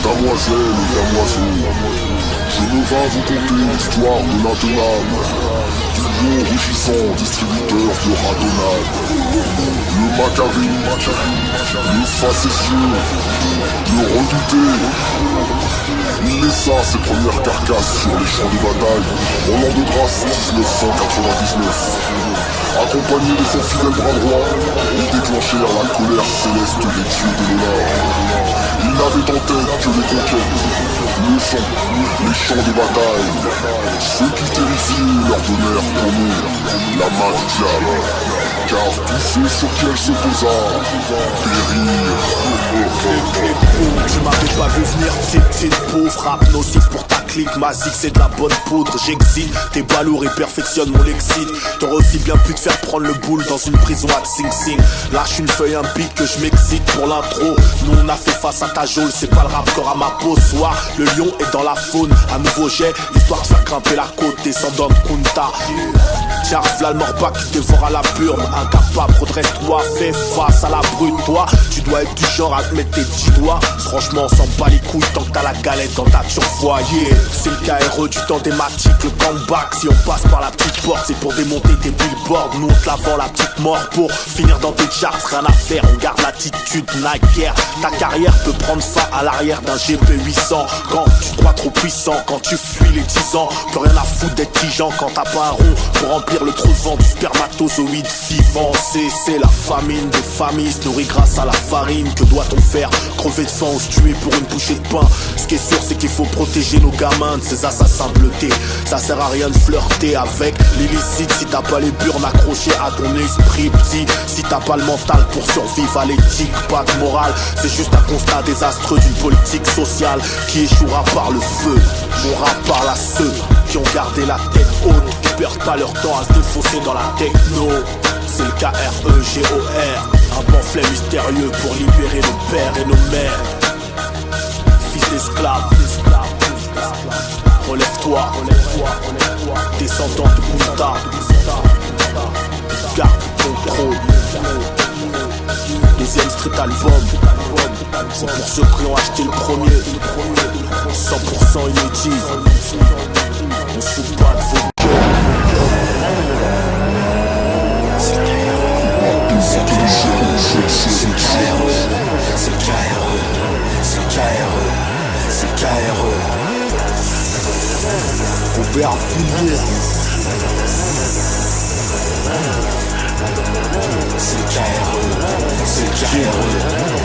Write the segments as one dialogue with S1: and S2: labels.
S1: Damoiselles et damoiseaux, je me vais vous conter l'histoire de l'intenable, du lion rugissant distributeur de radonnade. Le Maccabi, le facétieux, le redouté. Il laissa ses premières carcasses sur les champs de bataille en l'an de grâce 1999. Accompagné de son fidèle bras droit, ils déclenchèrent la colère céleste des dieux de l'honneur. Ils n'avaient en tête que les conquêtes, le sang, les champs de bataille. Ceux qui terrifiaient leur donnèrent pour nous la main du diable. Car tous ceux sur qui elle se posa périrent.
S2: Tu m'avais pas vu venir, petite pauvre, rap nocif pour ta clique, ma zig c'est de la bonne poudre, j'exile, tes balourds et perfectionne mon lexique. T'aurais aussi bien pu te faire prendre le boule dans une prison à Sing Sing. Lâche une feuille, un beat que je m'excite pour l'intro. Nous on a fait face à ta geôle, c'est pas le rap corps à ma peau. Soir, le lion est dans la faune, un nouveau jet, histoire de faire grimper la côte, descendant de Kunta. Tiens, v'là le morba qui dévore à la burne. Incapable, redresse-toi, fais face à la brute. Toi, tu dois être du genre à te mettre tes petits doigts. Franchement, on s'en bat les couilles tant que t'as la galette dans ta turfoie. Yeah, c'est le KRE du temps thématique, le comeback. Si on passe par la petite porte, c'est pour démonter tes billboards. Nous on te la vend la petite mort pour finir dans tes charts. Rien à faire, on garde l'attitude, naguère. Ta carrière peut prendre fin à l'arrière d'un GP800. Quand tu te crois trop puissant, quand tu fuis les 10 ans. Plus rien à foutre d'être tigeant quand t'as pas un rond pour remplir le trou de vent du spermatozoïde vivant. C'est la famine des familles, se nourrit grâce à la farine. Que doit-on faire? Crever de faim ou se tuer pour une bouchée de pain? Ce qui est sûr, c'est qu'il faut protéger nos gamins de ces assassins bleutés. Ça sert à rien de flirter avec l'illicite si t'as pas les burnes accrochées à ton esprit petit. Si t'as pas le mental pour survivre à l'éthique, pas de morale. C'est juste un constat désastreux d'une politique sociale qui échouera par le feu, mourra par la ceux qui ont gardé la tête haute, qui perdent pas leur temps à se défoncer dans la techno. C'est le KREGOR, un pamphlet mystérieux pour libérer nos pères et nos mères. Fils d'esclaves, relève-toi, descendant de Kunta, garde le contrôle. Deuxième street album, c'est pour ceux qui ont acheté le premier, 100% inédit. On se fout pas de vos gueules. C'est le KRE, c'est le KRE, c'est le KRE, c'est le KRE. Robert Fouillet. C'est le KRE, c'est le KRE,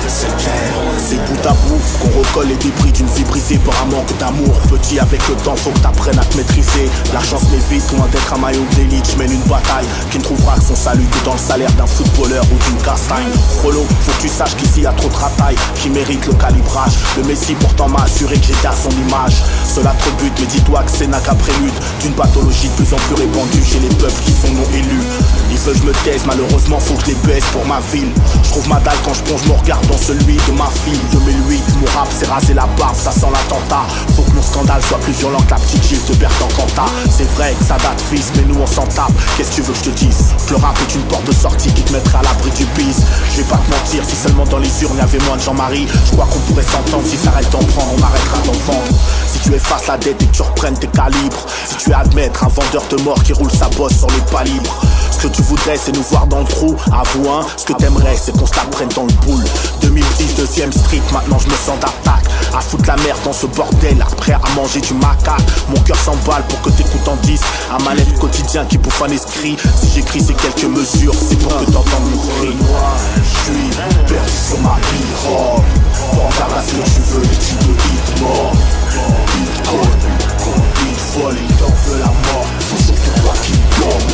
S2: c'est le KRE. C'est bout à bout qu'on recolle les débris d'une vie brisée par un manque d'amour. Petit, avec le temps, faut que t'apprennes à te maîtriser. La chance m'évite, loin d'être un maillot d'élite. J'mène une bataille qui ne trouvera que son salut que dans le salaire d'un footballeur ou d'une castagne. Frollo, faut que tu saches qu'ici y'a trop de travail qui mérite le calibrage. Le Messi pourtant m'a assuré que j'étais à son image. Cela te rebute, mais dis-toi que c'est n'a qu'un prélude d'une pathologie de plus en plus répandue chez les peuples qui sont non élus. Ils veulent que je me taise, malheureusement faut que je les baisse pour ma ville. Je trouve ma dalle quand je plonge mon regard dans celui de ma fille. 2008, mon rap s'est rasé la barbe, ça sent l'attentat. Faut que mon scandale soit plus violent que la petite gifle de Bertrand Cantat. C'est vrai que ça date fils, mais nous on s'en tape. Qu'est-ce que tu veux que je te dise? Que le rap est une porte de sortie qui te mettrait à l'abri du bise. Je vais pas te mentir, si seulement dans les urnes y'avait moins de Jean-Marie, je crois qu'on pourrait s'entendre. Si ça arrête d'en prendre, on arrêtera d'en vendre. Si tu effaces la dette et que tu reprennes tes calibres, si tu es admettre un vendeur de mort qui roule sa bosse sur les palibres. Ce que tu voudrais c'est nous voir dans le trou, avoue hein. Ce que t'aimerais c'est qu'on se la prenne dans le boule. 2010, deuxième street, maintenant je me sens d'attaque. À foutre la merde dans ce bordel, après à manger du macaque. Mon cœur s'emballe pour que t'écoutes en 10. Un mal-être quotidien qui bouffe un esprit. Si j'écris ces quelques mesures, c'est pour que t'entendes mon cri. Je suis perdu sur ma pirogue. Regarde à ce que tu veux, les types de hit mort. Hit code, hit folle, il t'en veut la mort. Faut surtout pas qu'il tombe.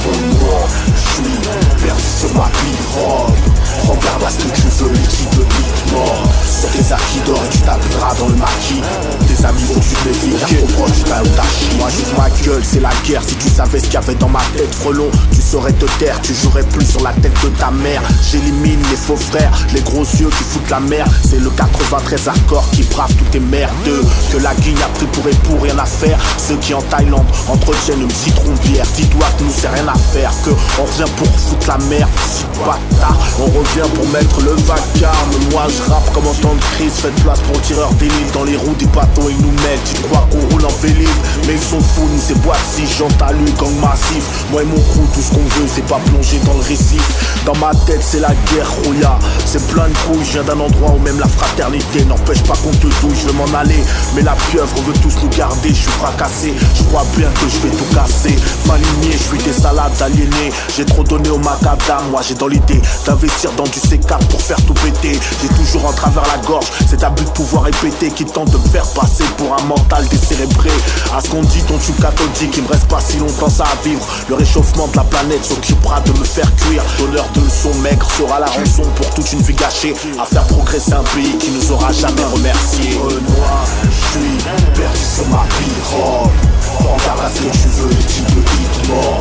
S2: Je suis perdu sur ma pirogue. Regarde à ce que tu veux, les types de hit mort. Sur les acquis d'or et tu t'appuieras dans le maquis. Tes amis vont tu te méfier, car trop proche du Taotachi. moi j'ouvre ma gueule, c'est la guerre. Si tu savais ce qu'il y avait dans ma tête, frelon, tu saurais te taire, tu jouerais plus sur la tête de ta mère. J'élimine les faux frères, les gros yeux qui foutent la merde. C'est le 93 hardcore qui brave toutes tes merdeux. Que la guigne a pris pour époux, rien à faire. Ceux qui en Thaïlande entretiennent une citron-bière. Dis-toi que nous c'est rien à faire, que on revient pour foutre la merde. Si bâtard, on revient pour mettre le vacarme. Moi je rappe comme en temps de crise. Faites place pour le tireur d'élite. Dans les roues des bateaux ils nous mettent. Tu crois qu'on roule en félide, mais ils sont fous, nous c'est boîte si j'en talus, gang massif. Moi et mon crew, tout ce qu'on veut c'est pas plonger dans le récif. Dans ma tête c'est la guerre, rouilla. C'est plein de couilles, je viens d'un endroit où même la fraternité n'empêche pas qu'on te douille. Je veux m'en aller, mais la pieuvre veut tous nous garder. Je suis fracassé, je crois bien que je vais tout casser. Maligné, je suis des salades aliénées. J'ai trop donné au macadam, moi j'ai dans l'idée d'investir dans du C4 pour faire tout péter. J'ai toujours en travers la gorge cet abus de pouvoir répéter qui tente de me faire passer pour un mental décérébré. À ce qu'on dit, ton tube cathodique, il me reste pas si longtemps ça à vivre. Le réchauffement de la planète s'occupera de me faire cuire. Donneur de leçons maigres sera la rançon pour toute une vie gâchée. À faire progresser un pays qui nous aura jamais remercié. Renoir, je suis perdu sur ma pirogue. Regarde à ce que tu veux, les types de hit mort.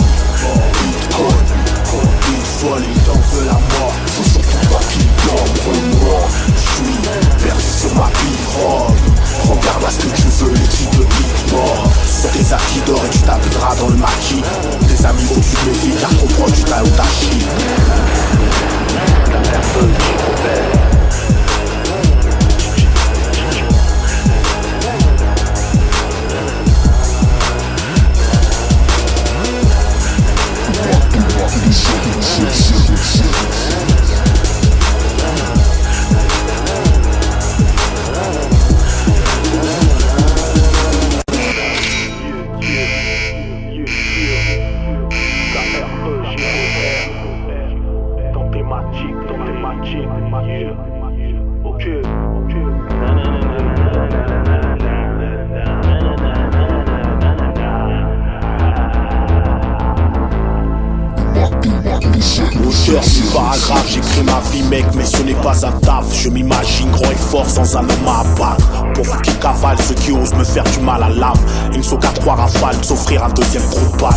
S2: Bitcoin, hit folle, il t'en veut la mort. Faut surtout pas qu'il dorme. Renoir, je suis perdu sur ma pirogue. Regarde à ce que tu veux, les types de hit mort. Sur tes acquis d'or et tu t'habilleras dans le maquis. Tes amis faut que tu te méfies car trop proche tu t'as ou t'achis. Auteur du paragraphe, j'écris ma vie mec, mais ce n'est pas un taf. Je m'imagine grand et fort sans un homme à abattre. Pour vous qui cavalent, ceux qui osent me faire du mal à l'âme. Ils ne sont qu'à 3 rafales de s'offrir un deuxième Drupal.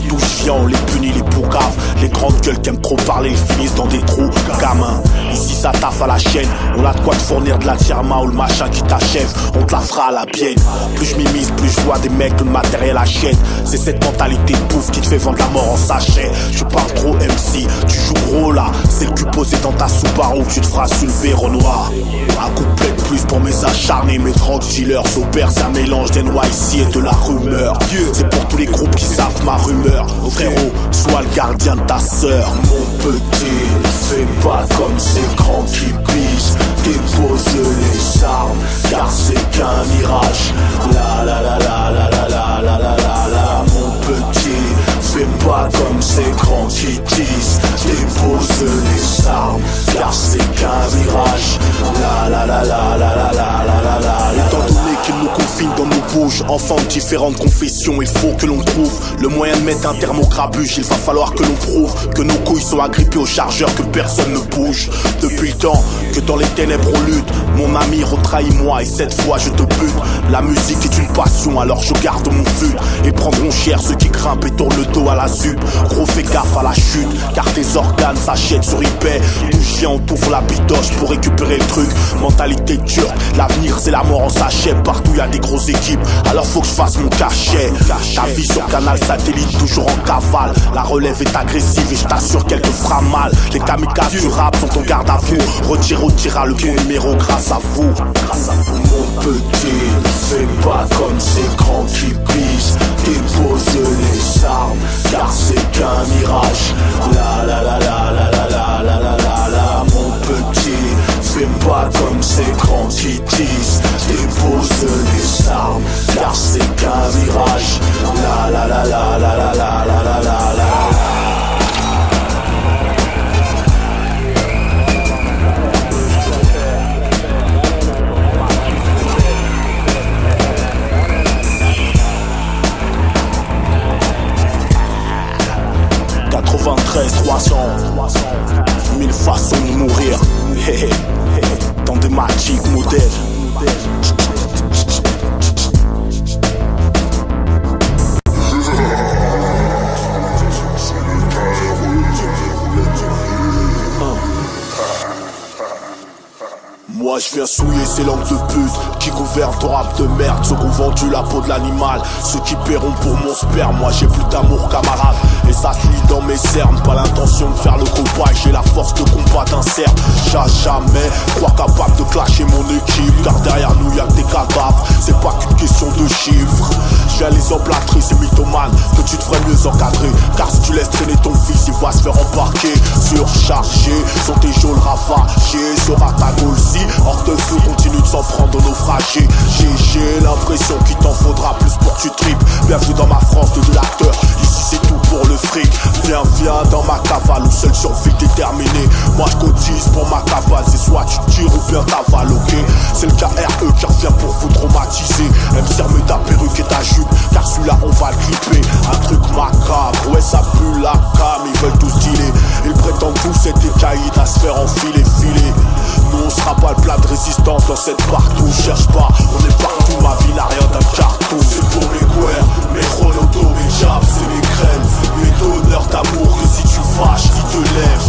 S2: D'où je viens, on les punit, les poucaves. Les grandes gueules qui aiment trop parler, ils finissent dans des trous. Gamin, ici ça taffe à la chaîne. On a de quoi te fournir de la tiarma ou le machin qui t'achève. On te la fera à la bienne. Plus je m'immisce, plus je vois des mecs que le matériel achète. C'est cette mentalité de pouf qui te fait vendre la mort en sachet. Je parle trop MC, tu joues gros là. C'est le cul posé dans ta Subaru, tu te feras soulever Renoir. Un couplet de plus pour mes acharnés, mes drogues dealers opèrent, c'est un mélange d'NYC et de la rumeur. C'est pour tous les groupes qui savent ma rumeur. Oh frérot, sois le gardien de ta sœur. Mon petit, fais pas comme ces grands qui pissent. Dépose les armes, car c'est qu'un mirage. La la la la la la la la la la. Mon petit, fais pas comme ces grands qui disent. Dépose les armes, car c'est qu'un mirage. La la la la la la la la la. Étant donné qu'ils nous confinent dans nos bouches, enfants de différentes confessions, il faut que l'on trouve le moyen de mettre un terme au grabuge. Il va falloir que l'on prouve que nos couilles sont agrippées au chargeur, que personne ne bouge. Depuis le temps que dans les ténèbres on lutte, mon ami retrahis-moi et cette fois je te bute. La musique est une passion, alors je garde mon fut. Et prendront cher ceux qui grimpent et tournent le dos à la zup. Gros fais gaffe à la chute, car tes organes s'achètent sur eBay. D'où je viens on t'ouvre la bidoche pour récupérer le truc. Mentalité turque, l'avenir c'est la mort en sachet. Partout y a des grosses équipes, alors faut que je fasse mon cachet. Ta vie sur canal satellite, toujours en cavale. La relève est agressive et je t'assure qu'elle te fera mal. Les kamikazes du rap sont en garde à vous. Retirera le bon numéro grâce à vous. Mon petit, fais pas comme ces grands qui pissent. Dépose les armes, car c'est qu'un mirage. La la la la la la la la la la la. Mon petit, fais pas comme ces grands qui disent. Dépose les armes, car c'est qu'un mirage. La la la la la la la la la la la. Mille façons de mourir. Dans des magiques modèles. Moi je viens souiller ces langues de pute qui gouvernent ton rap de merde. Ceux qui ont vendu la peau de l'animal, ceux qui paieront pour mon sperme. Moi j'ai plus d'amour camarade et ça se lit dans mes cernes. Pas l'intention de faire le copain, j'ai la force de combat d'un cerf. Jamais croire capable de clasher mon équipe, car derrière nous y'a que des cadavres. C'est pas qu'une question de chiffres. Je viens les emplâtrer, ces mythomanes que tu devrais mieux encadrer. Car si tu laisses traîner ton fils, il va se faire embarquer. Surchargé, sont tes geôles ravagées. Sera ta gaule si hors de feu continue de s'en prendre aux naufragés. J'ai l'impression qu'il t'en faudra plus pour que tu tripes. Bienvenue dans ma France de l'acteur, ici c'est tout pour le fric. Viens dans ma cavale ou seul survie déterminé. Moi je cotise pour ma cabane, c'est soit tu tires ou bien t'avales, ok. C'est le KRE qui revient pour vous traumatiser. Aime sermer ta perruque et ta jupe, car celui-là on va le clipper. Un truc macabre, ouais ça pue la cam, ils veulent tous dealer. Ils prétendent tous être des caïds à se faire enfiler, filer. Nous on sera pas le plat de résistance dans cette partout. Cherche pas, on est partout, ma vie n'a rien d'un carton. C'est pour mes guerres, mes chronotos, mes jabs, c'est mes crèmes. Mes donneurs d'amour que si tu fâches, qui te lève,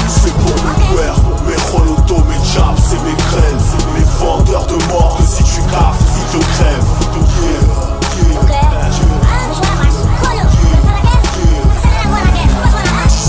S2: C'est pour mes guerres, mes chronotos, mes jabs, c'est mes crèmes. Mes vendeurs de mort que si tu gaffes, qui te crèvent.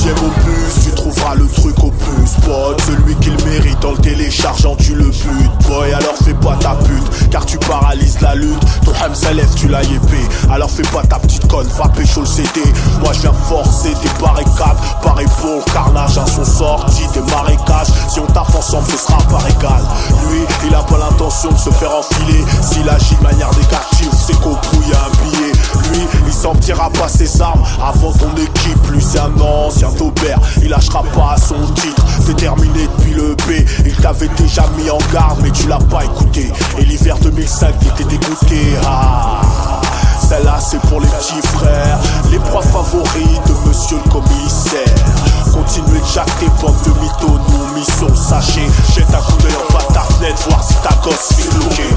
S2: Opus, tu trouveras le truc au plus spot. Celui qui le mérite en le téléchargeant tu le butes. Boy alors fais pas ta pute, car tu paralyses la lutte. Ton ham ça lève tu l'as épée. Alors fais pas ta petite conne, va pécho le CD. Moi je viens forcer tes barricades. Pareil pour le carnage, un son sorti des marécages. Si on taffe ensemble ce sera par égal. Lui il a pas l'intention de se faire enfiler. S'il agit de manière négative c'est qu'au bout y'a un billet. Lui il sortira pas ses armes avant ton équipe. Lui c'est un ancien taubert, il lâchera pas son titre. C'est terminé depuis le B. Il t'avait déjà mis en garde mais tu l'as pas écouté. Et l'hiver 2005 t'étais dégoûté. Celle-là c'est pour les petits frères, les proies favoris de monsieur le commissaire. Continuez de jacter, bande de mythos, nous mission sachez. Jette un coup d'œil en bas de ta fenêtre, voir si ta gosse fait bloquer.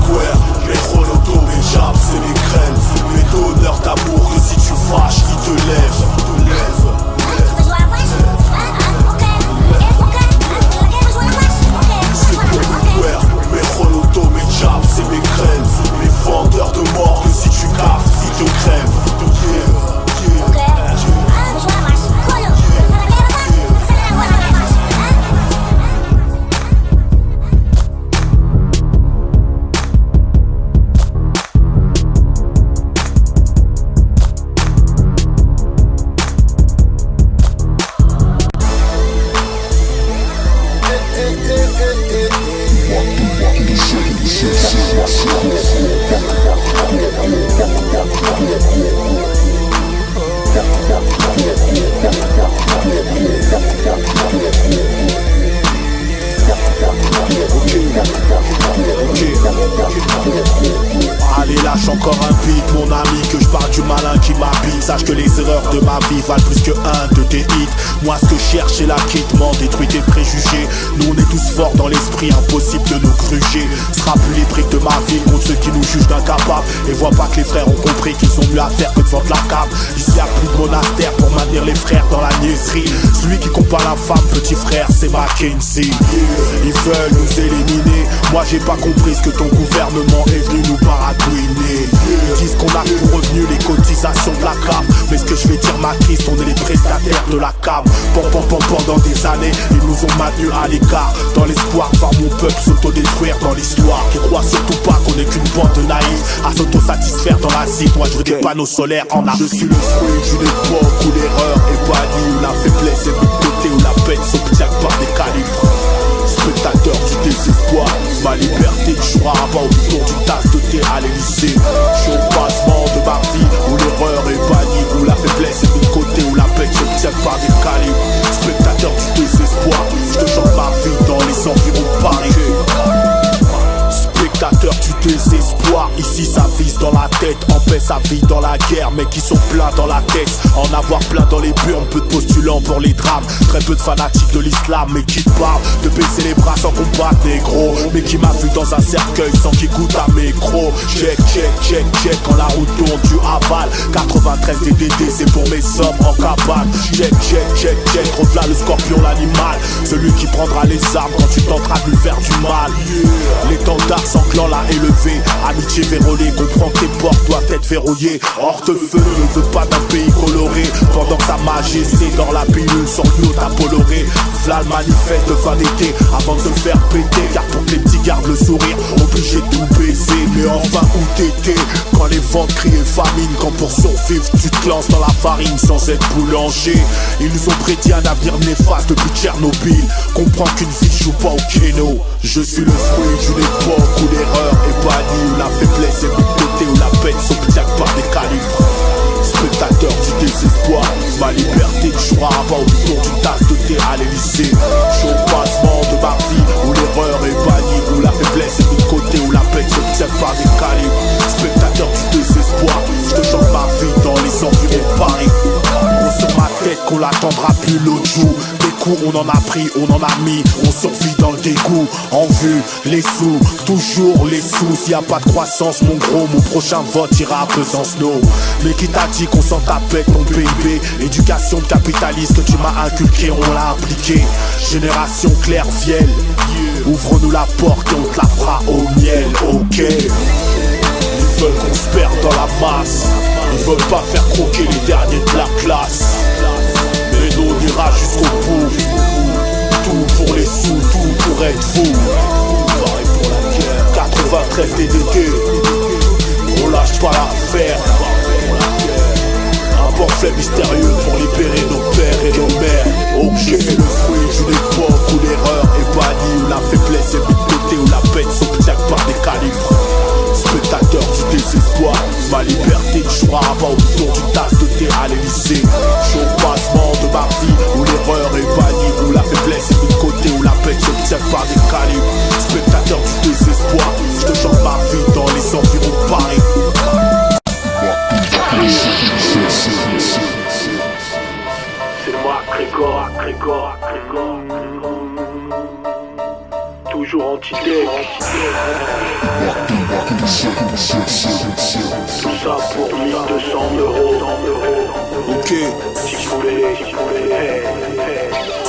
S2: Mes chronotos, mes jabs, c'est mes crèmes. Mes donneurs d'amour que si tu fâches, qui te lève. C'est pour mes guerres, mes chronotos, mes jabs, c'est mes crèmes. Mes vendeurs de mort que si tu gaffes, qui te crèvent. Allez lâche encore un beat mon ami, que je parle du malin qui m'habite. Sache que les erreurs de ma vie valent plus que un de tes hits. Moi ce que je cherche c'est l'acquittement, détruit tes préjugés. Nous on est tous forts dans l'esprit, impossible de nous gruger. Sera plus les briques de ma ville contre ceux qui nous jugent d'incapables. Et vois pas que les frères ont compris qu'ils ont mieux à faire que de vendre la cave. Ici y'a plus de monastère pour maintenir les frères dans la niaiserie. Celui qui compare la femme, petit frère c'est Mackenzie. Ils veulent nous éliminer, moi j'ai pas compris ce que ton gouvernement est venu nous baragouiner. Ils disent qu'on a pour revenu les cotisations de la cave. Mais ce que je vais dire ma Christ, on est les prestataires de la cave. Pendant des années, ils nous ont maintenus à l'écart, dans l'espoir de voir mon peuple s'autodétruire dans l'histoire. Qui croit surtout pas qu'on est qu'une bande de naïfs à s'autosatisfaire dans la cite. Moi je veux des panneaux solaires en Afrique. Je suis le fruit d'une époque où l'erreur est bannie, où la faiblesse est de côté, où la peine s'obtient par des calibres. Spectateur du désespoir, ma liberté jouera avant au tour d'une tasse de thé à l'Élysée. Je suis au passement de ma vie où l'erreur est bannie, où la faiblesse est de côté, où la peine s'obtient par des calibres. Spectateur du désespoir, je te chante ma vie dans les environs de Paris. Spectateur du désespoir, ici ça vise dans la tête, empêche sa vie dans la guerre, mais qui sont pleins dans la tête. En avoir plein dans les burnes, peu de postulants pour les drames. Très peu de fanatiques de l'islam, mais qui te parlent de baisser les bras sans combattre négro. Mais qui m'a vu dans un cercueil sans qu'il goûte à mes crocs. Check, check, check, check, quand la route tourne, tu avales. 93 DDD, c'est pour mes hommes en cabane. Check, check, check, check, rentre là le scorpion, l'animal. Celui qui prendra les armes quand tu tenteras de lui faire du mal. L'étendard sanglant l'a élevé. Amitié vérolée, comprends que tes portes doivent être verrouillées. Hors de feu, ne veut pas d'un pays coloré. Pendant que sa majesté dans la pilule son lieu à Bolloré. V'là le manifeste de fin d'été avant de se faire péter. Car pour que les petits gardent le sourire, obligé de tout baiser. Mais enfin où t'étais quand les ventes criaient famine? Quand pour survivre tu te lances dans la farine sans être boulanger. Ils nous ont prédit un avenir néfaste depuis Tchernobyl. Comprends qu'une vie joue pas au kéno. Je suis le fruit d'une époque où l'erreur est bannie, où la faiblesse est mise de côté, où la peine s'obtient par des calibres. Spectateur du désespoir, ma liberté ne jouera pas autour d'une tasse de thé à l'Elysée. Je suis au passement de ma vie où l'erreur est bannie, où la faiblesse est mise de côté, où la peine s'obtient par des calibres. Spectateur du désespoir, je te chante ma vie dans les environs de Paris. On sur ma tête qu'on l'attendra plus l'autre jour. Des coups on en a pris, on en a mis, on survit dans le dégoût. En vue, les sous, toujours les sous. S'il y a pas de croissance mon gros, mon prochain vote ira à Besançon. Mais qui t'a dit qu'on s'en tapait ton PIB? Éducation de capitaliste que tu m'as inculqué, on l'a appliqué. Génération claire, vielle, ouvre-nous la porte et on te la fera au miel, ok. Ils veulent qu'on se perde dans la masse. Ils veulent pas faire croquer les derniers de la classe. Mais nous on ira jusqu'au bout. Tout pour les sous, tout pour être fou. Pareil pour la guerre. 93 DDD, on lâche pas l'affaire. Un pamphlet mystérieux pour libérer nos pères et nos mères. Ok, le fruit d'une époque où l'erreur est bannie, où la faiblesse est mise de côté, où la peine s'obtient par des calibres. Spectateur du désespoir, ma liberté ne jouera pas autour d'une tasse de thé à l'Elysée. Je suis au passement de ma vie où l'erreur est bannie, où la faiblesse est mise de côté, où la peine s'obtient par des calibres. Spectateur du désespoir, je te chante ma vie dans les environs de Paris. C'est moi, Grégor. Toujours entité. Tout ça pour 1200 €. Ok. Si vous voulez.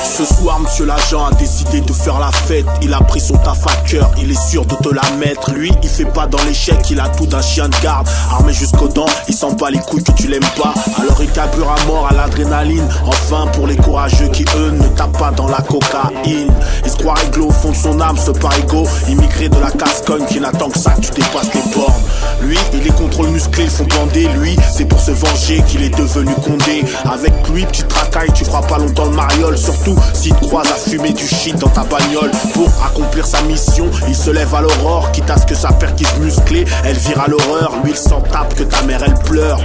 S2: Ce soir, monsieur l'agent a décidé de faire la fête. Il a pris son taf à cœur, il est sûr de te la mettre. Lui, il fait pas dans l'échec, il a tout d'un chien de garde. Armé jusqu'aux dents, il sent pas les couilles que tu l'aimes pas. Alors il carbure à mort à l'adrénaline. Enfin, pour les courageux qui, eux, ne tapent pas dans la cocaïne. Il se croit réglo au fond de son âme, ce parigo. Immigré de la Gascogne qui n'attend que ça, que tu dépasses les bornes. Lui, il est contrôle musclé, ils font bander. Lui, c'est pour se venger qu'il est devenu Condé. Avec lui, petite racaille, tu feras pas longtemps le mariole. Surtout s'il te croise à fumer du shit dans ta bagnole. Pour accomplir sa mission, il se lève à l'aurore. Quitte à ce que sa perquise musclée, elle vire à l'horreur. Lui, il s'en tape que ta mère, elle pleure.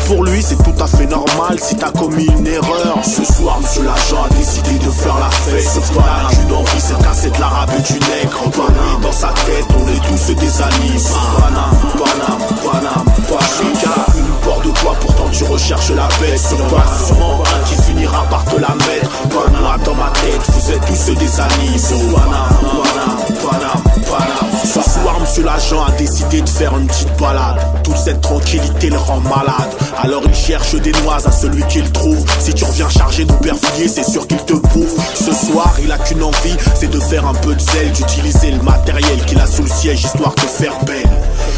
S2: Pour lui, c'est tout à fait normal si t'as commis une erreur. Ce soir, monsieur l'agent a décidé de faire la fête. C'est pas là qu'une envie, c'est de casser de l'arabe et du nègre. Paname, dans sa tête, on est tous des amis. Paname, chacun une porte de toi, pourtant tu recherches la paix. C'est pas sûrement un qui finira par te la mettre. Paname, dans ma tête, vous êtes tous des amis. Paname. Ce soir, monsieur l'agent a décidé de faire une petite balade. Toute cette tranquillité le rend malade. Alors il cherche des noises à celui qu'il trouve. Si tu reviens chargé d'aubervilliers, c'est sûr qu'il te bouffe. Ce soir, il a qu'une envie, c'est de faire un peu de zèle, d'utiliser le matériel qu'il a sous le siège, histoire de faire belle.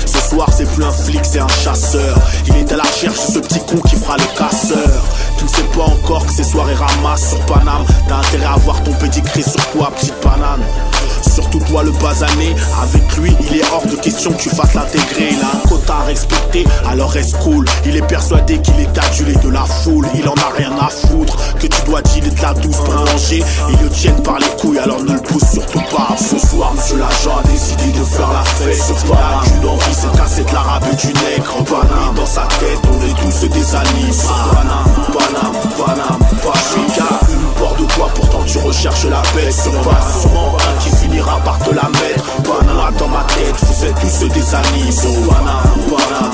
S2: Ce soir, c'est plus un flic, c'est un chasseur. Il est à la recherche de ce petit con qui fera le casseur. Tu ne sais pas encore que ces soirées ramassent sur Paname. T'as intérêt à voir ton pédigré sur toi, petite banane. Surtout toi le basané, avec lui il est hors de question que tu fasses l'intégrer. Il a un quota à respecter, alors reste cool. Il est persuadé qu'il est adulé de la foule. Il en a rien à foutre, que tu dois dealer de la douce pour manger. Ils le tiennent par les couilles, alors ne le pousse surtout pas. Ce soir monsieur l'agent a décidé de faire la fête. C'est pas là qu'une envie, c'est de casser de l'arabe et du nègre. Paname, dans sa tête, on est tous des amis. Paname, chacun une porte de toi, pourtant tu recherches la paix. C'est pas sûrement un qui finira par te la mettre. Paname, dans ma tête, vous êtes tous des amis. Paname.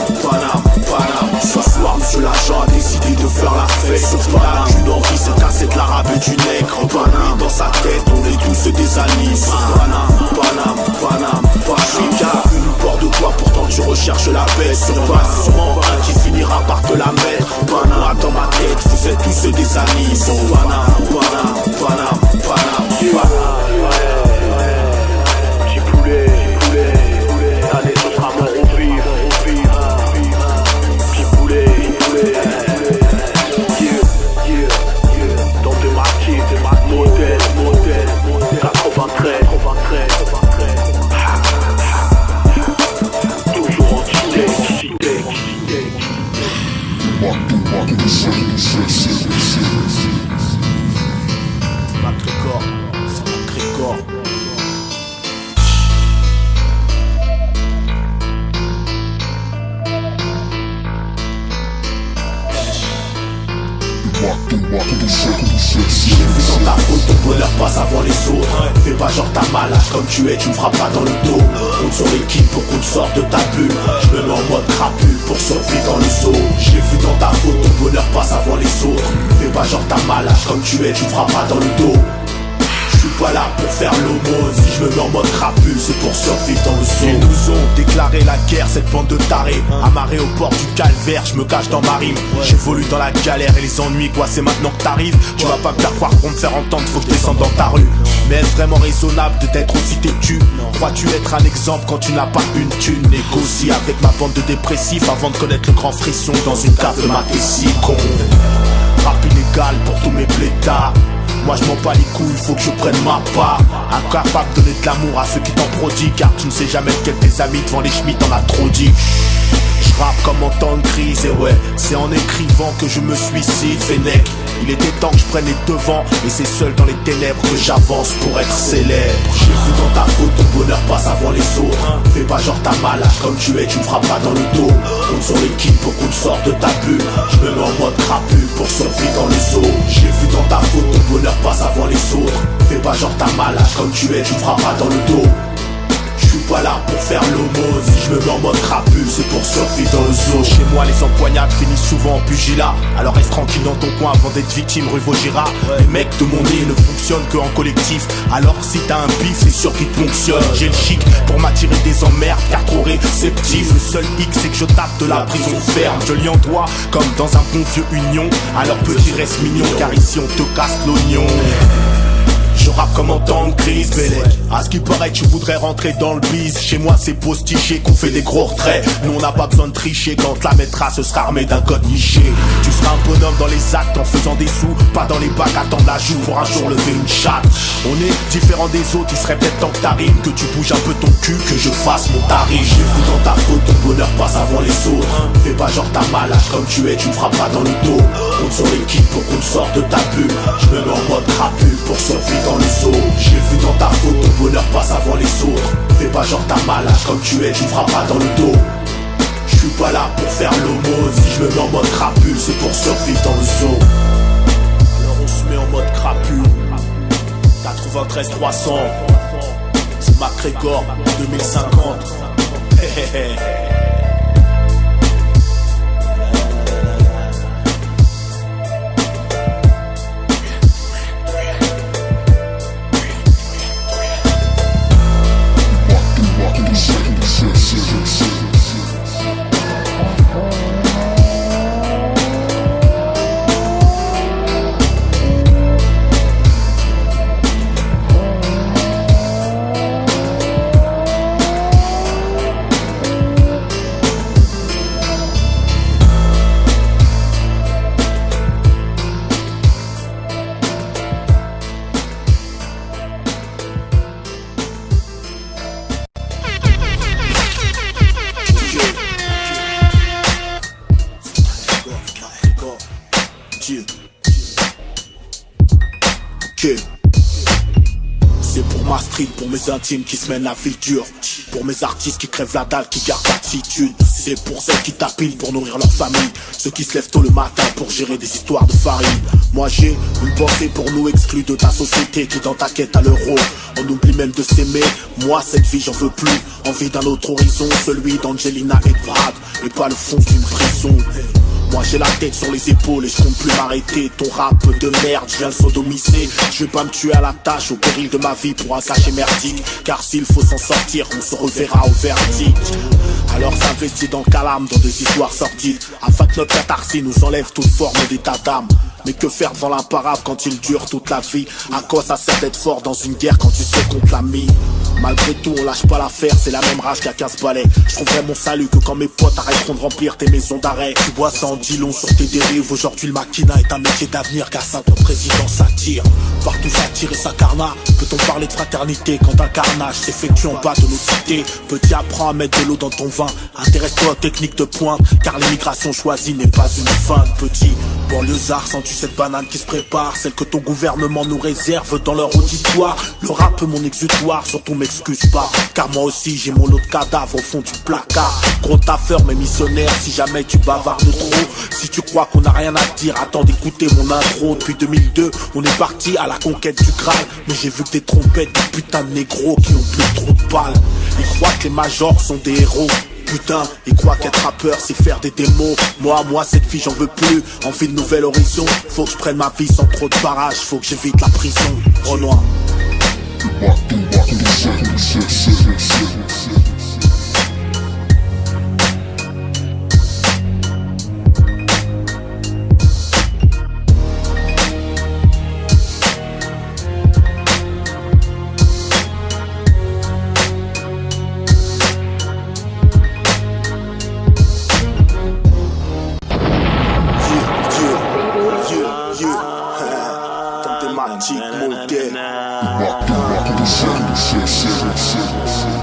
S2: McGregor, c'est McGregor. J'ai vu dans ta faute ton bonheur passe avant les autres. Fais pas genre t'as mal, lâche comme tu es, tu me frappes pas dans le dos. Compte sur l'équipe pour qu'on te sorte de ta bulle. Je me mets en mode crapule pour survivre dans le zoo. J'ai vu dans ta faute ton bonheur passe avant les autres. Fais pas genre t'as mal, lâche comme tu es, tu me frappes pas dans le dos. Je suis pas là pour faire l'aumône. Si je me mets en mode crapule, c'est pour survivre dans le zoo. Ils nous ont déclaré la guerre, cette bande de tarés. Amarré au port du calvaire, je me cache dans ma rime. J'évolue dans la galère et les ennuis, quoi, c'est maintenant que t'arrives. Tu vas pas me faire croire pour me faire entendre, faut que je descende dans ta rue. Mais est-ce vraiment raisonnable de t'être aussi têtu? Crois-tu être un exemple quand tu n'as pas une thune? Négocie avec ma bande de dépressifs avant de connaître le grand frisson dans une cave de ma si con. Rap illégal pour tous mes blétards. Moi je m'en bats les couilles, faut que je prenne ma part. Incapable de donner de l'amour à ceux qui t'en prodiguent, car tu ne sais jamais lequel tes amis devant les schmitts t'en as trop dit. Je rappe comme en temps de crise, et ouais, c'est en écrivant que je me suicide, Fennec. Il était temps que je prenne les devants, et c'est seul dans les ténèbres que j'avance pour être célèbre. J'ai vu dans ta faute ton bonheur passe avant les autres. Fais pas genre t'as mal, lâche comme tu es, tu me frappes pas dans le dos. Compte sur l'équipe pour qu'on te sorte de ta bulle. Je me mets en mode crapule pour survivre dans le zoo. J'ai vu dans ta faute ton bonheur passe avant les autres. Fais pas genre t'as mal, lâche comme tu es, tu me frappes pas dans le dos. Je suis pas là pour faire l'aumône. Si je me mets en mode crapule, c'est pour survivre dans le zoo. Chez moi les empoignades finissent souvent en pugilat. Alors reste tranquille dans ton coin avant d'être victime rue Vaugirard. Les mecs de mon nez ne fonctionnent que en collectif. Alors si t'as un bif, c'est sûr qu'il te fonctionne. J'ai le chic pour m'attirer des emmerdes, car trop réceptif. Le seul hic c'est que je tape de la prison ferme. Je lis en toi comme dans un bon vieux union. Alors petit reste mignon, car ici on te casse l'oignon. Je rappe comme en temps de crise, Bélec. À ce qui paraît, tu voudrais rentrer dans le biz. Chez moi, c'est postiché qu'on fait des gros retraits. Nous, on n'a pas besoin de tricher. Quand la mettra, ce sera armé d'un code niché. Tu seras un bonhomme dans les actes en faisant des sous. Pas dans les bacs, attendre la joue pour un jour lever une chatte. On est différents des autres, il serait peut-être temps que t'arrives. Que tu bouges un peu ton cul, que je fasse mon tarif. J'ai vu dans ta faute, ton bonheur passe avant les autres. Fais pas genre t'as mal, lâche comme tu es, tu me frappes pas dans le dos. Compte sur l'équipe pour qu'on te sorte de ta bulle. Je me mets en mode crapule pour survivre dans le zoo. J'ai vu dans ta faute ton bonheur passe avant les autres. Fais pas genre t'as mal, lâche comme tu es, tu me frappes pas dans le dos. Je suis pas là pour faire l'aumône. Si je me mets en mode crapule, c'est pour survivre dans le zoo. Alors on se met en mode crapule. 93 300. C'est McGregor 2050. C'est pour ma street, pour mes intimes qui se mènent la vie dure. Pour mes artistes qui crèvent la dalle, qui gardent l'attitude. C'est pour ceux qui tapinent pour nourrir leur famille. Ceux qui se lèvent tôt le matin pour gérer des histoires de farine. Moi j'ai une pensée pour nous exclus de ta société qui dans ta quête à l'euro. On oublie même de s'aimer, moi cette vie j'en veux plus. Envie d'un autre horizon, celui d'Angelina et de Brad. Et pas le fond d'une prison. Moi j'ai la tête sur les épaules et je compte plus m'arrêter. Ton rap de merde, je viens le sodomiser. Je vais pas me tuer à la tâche au péril de ma vie pour un cachet merdique. Car s'il faut s'en sortir, on se reverra au verdict. Alors s'investit dans le calame, dans des histoires sordides, afin que notre catharsis nous enlève toute forme d'état d'âme. Mais que faire devant l'imparable quand il dure toute la vie? À quoi ça sert d'être fort dans une guerre quand tu sais qu'on te l'a mis? Malgré tout on lâche pas l'affaire, c'est la même rage qu'à 15 balais. Je trouverai mon salut que quand mes potes arrêteront de remplir tes maisons d'arrêt. Tu vois ça en dit long sur tes dérives. Aujourd'hui le maquina est un métier d'avenir, car ça ton président s'attire. Partout s'attire et s'incarna. Peut-on parler de fraternité quand un carnage s'effectue en bas de nos cités? Petit, apprends à mettre de l'eau dans ton vin. Intéresse-toi aux techniques de pointe, car l'immigration choisie n'est pas une fin. Petit, banlieusard, sens-tu cette banane qui se prépare? Celle que ton gouvernement nous réserve dans leur auditoire. Le rap est mon exutoire, surtout m'excuse pas, car moi aussi j'ai mon lot de cadavres au fond du placard. Gros taffeur mais missionnaire, si jamais tu bavardes trop. Si tu crois qu'on n'a rien à dire, attends d'écouter mon intro. Depuis 2002, on est parti à la conquête du Graal. Mais j'ai vu que des trompettes, des putains de négros qui ont plus trop de balles. Ils croient que les majors sont des héros. Putain, ils croient qu'être rappeur c'est faire des démos. Moi cette fille j'en veux plus. Envie de nouvel horizon. Faut que je prenne ma vie sans trop de barrage. Faut que j'évite la prison. Renoir.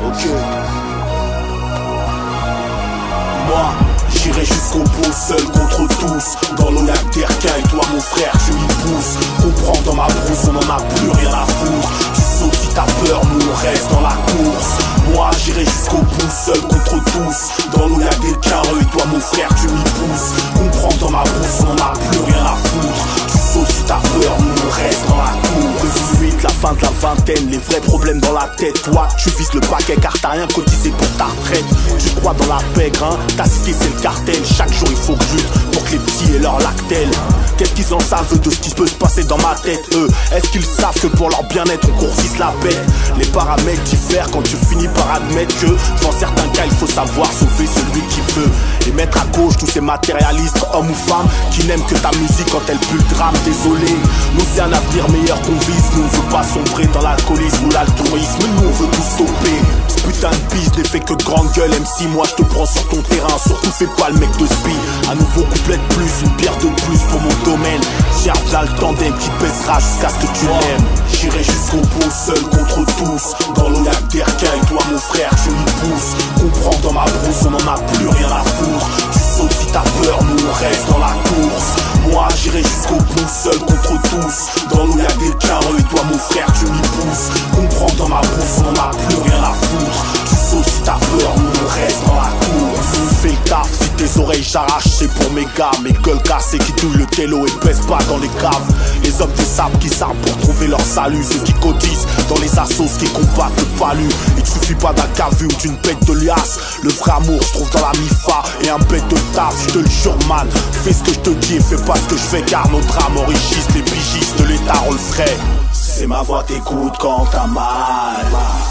S2: Ok. Moi, j'irai jusqu'au bout, seul contre tous. Dans l'eau y'a que terre et toi mon frère, tu m'y pousses. Comprends, dans ma brousse, on en a plus rien à foutre. Tu sautes si t'as peur, nous on reste dans la course. Moi, j'irai jusqu'au bout, seul contre tous. Dans l'eau y'a quelqu'un, et toi mon frère, tu m'y pousses. Comprends, dans ma brousse, on en a plus rien à foutre. Tu sautes si t'as peur, nous on reste dans la course. 18, la fin de la vingtaine, les vrais problèmes dans la tête. Toi, tu vises le paquet car t'as rien cotisé pour ta retraite. Tu crois dans la pègre, hein, ta cité c'est le cartel. Chaque jour il faut que je lutte pour que les petits aient leur lactel. Qu'est-ce qu'ils en savent de ce qui peut se passer dans ma tête, eux? Est-ce qu'ils savent que pour leur bien-être on coursisse la bête? Les paramètres diffèrent quand tu finis par admettre que dans certains cas il faut savoir sauver celui qui veut. Et mettre à gauche tous ces matérialistes, hommes ou femmes, qui n'aiment que ta musique quand elle pue le drame. Désolé, nous c'est un avenir meilleur qu'on vise. Nous on veut pas sombrer dans l'alcoolisme ou l'altruisme. Nous on veut tout stopper. Ce putain de bise n'est fait que de grande gueule. MC, moi je te prends sur ton terrain. Surtout fais pas le mec de spi. Un nouveau couplet de plus, une bière de plus pour mon domaine. J'ai là le tandem qui pèsera jusqu'à ce que tu l'aimes. J'irai jusqu'au bout, seul contre tous. Dans l'eau y'a que des requins et toi mon frère tu m'y pousses. Comprends, dans ma brousse on en a plus rien à foutre. Tu sautes si t'as peur, nous on reste dans la course. Moi j'irai jusqu'au bout, seul contre tous. Dans l'eau y'a des carreaux et toi mon frère tu m'y pousses. Comprends, dans ma brousse on en a plus rien à foutre. Tu sautes si t'as peur, nous on reste dans la course. Fais le taf, si tes oreilles j'arrache c'est pour mes gars. Mes gueules cassées qui douillent le télo et pèsent pas dans les caves. Les hommes du sable qui savent pour trouver leur salut. Ceux qui cotisent dans les assos qui combattent le palu. Il te suffit pas d'un cavu ou d'une bête de liasse. Le vrai amour je trouve dans la mifa et un bête de taf, je te le jure man. Fais ce que je te dis et fais pas ce que je fais, car nos drames enrichissent les pigistes de l'état on le ferait. C'est ma voix t'écoute quand t'as mal.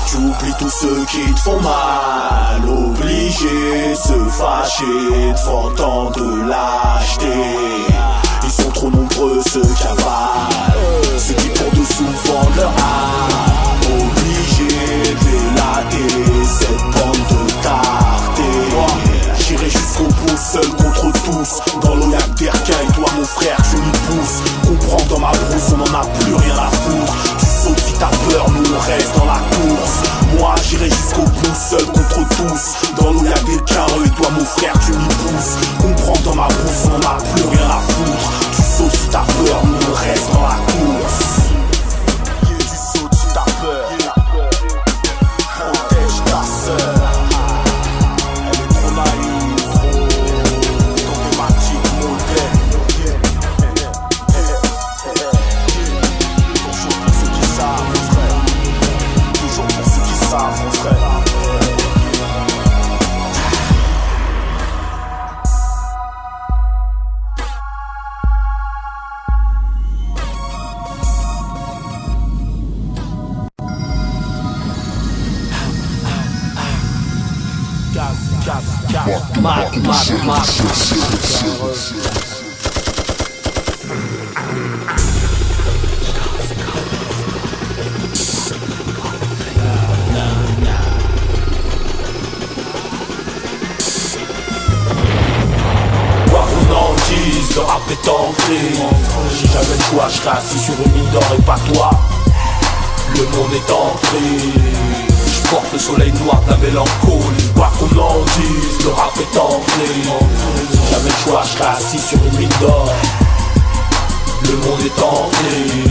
S2: Tu oublies tous ceux qui te font mal. Obligés se fâcher devant tant de lâcheté. Ils sont trop nombreux ceux qui avalent, ceux qui pour dessous vendent leur âme. Obligés d'élater cette bande de tartés. J'irai jusqu'au bout seul contre tous. Dans l'eau y'a que des requins et toi mon frère tu m'y pousses. Comprends, dans ma brousse on en a plus rien à foutre. Tu sautes si t'as peur, nous on reste dans la course. Moi j'irai jusqu'au bout seul contre tous. Dans l'eau y'a des carreaux et toi mon frère tu m'y pousses. Comprends, dans ma brousse on en a plus rien à foutre. Tu sautes si t'as peur, nous on reste dans la course. Tu sautes si t'as peur. Protège ta sœur. est ancré. Si j'avais le choix, je serais assis sur une mine d'or et pas toi. Le monde est ancré. Je porte le soleil noir de la mélancolie. Quoi qu'on en dise, le rap est ancré. Si j'avais le choix, je serais assis sur une mine d'or. Le monde est ancré.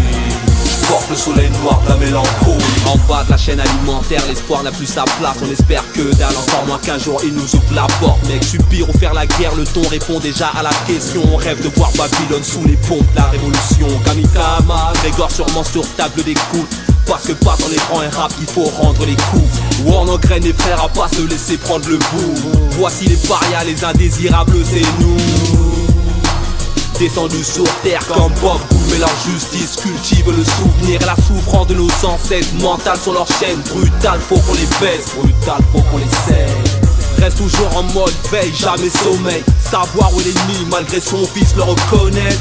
S2: Porte le soleil noir de la mélancolie.
S3: En bas de la chaîne alimentaire, l'espoir n'a plus sa place. On espère que dalle, encore moins qu'un jour il nous ouvre la porte. Mec, subir ou faire la guerre, le ton répond déjà à la question. On rêve de voir Babylone sous les pompes, la révolution. Kamikama, Grégor sûrement sur table d'écoute. Parce que pas dans les rangs et rap, il faut rendre les coups. Ou on engraine les frères à pas se laisser prendre le bout. Voici les parias, les indésirables, c'est nous. Descendus sur terre comme Bob mais leur justice cultive le souvenir et la souffrance de nos ancêtres. Mental sur leur chaîne, brutal, faut qu'on les baisse, brutal, faut qu'on les sait. Reste toujours en mode veille, jamais sommeil. Savoir où est l'ennemi malgré son fils le reconnaître.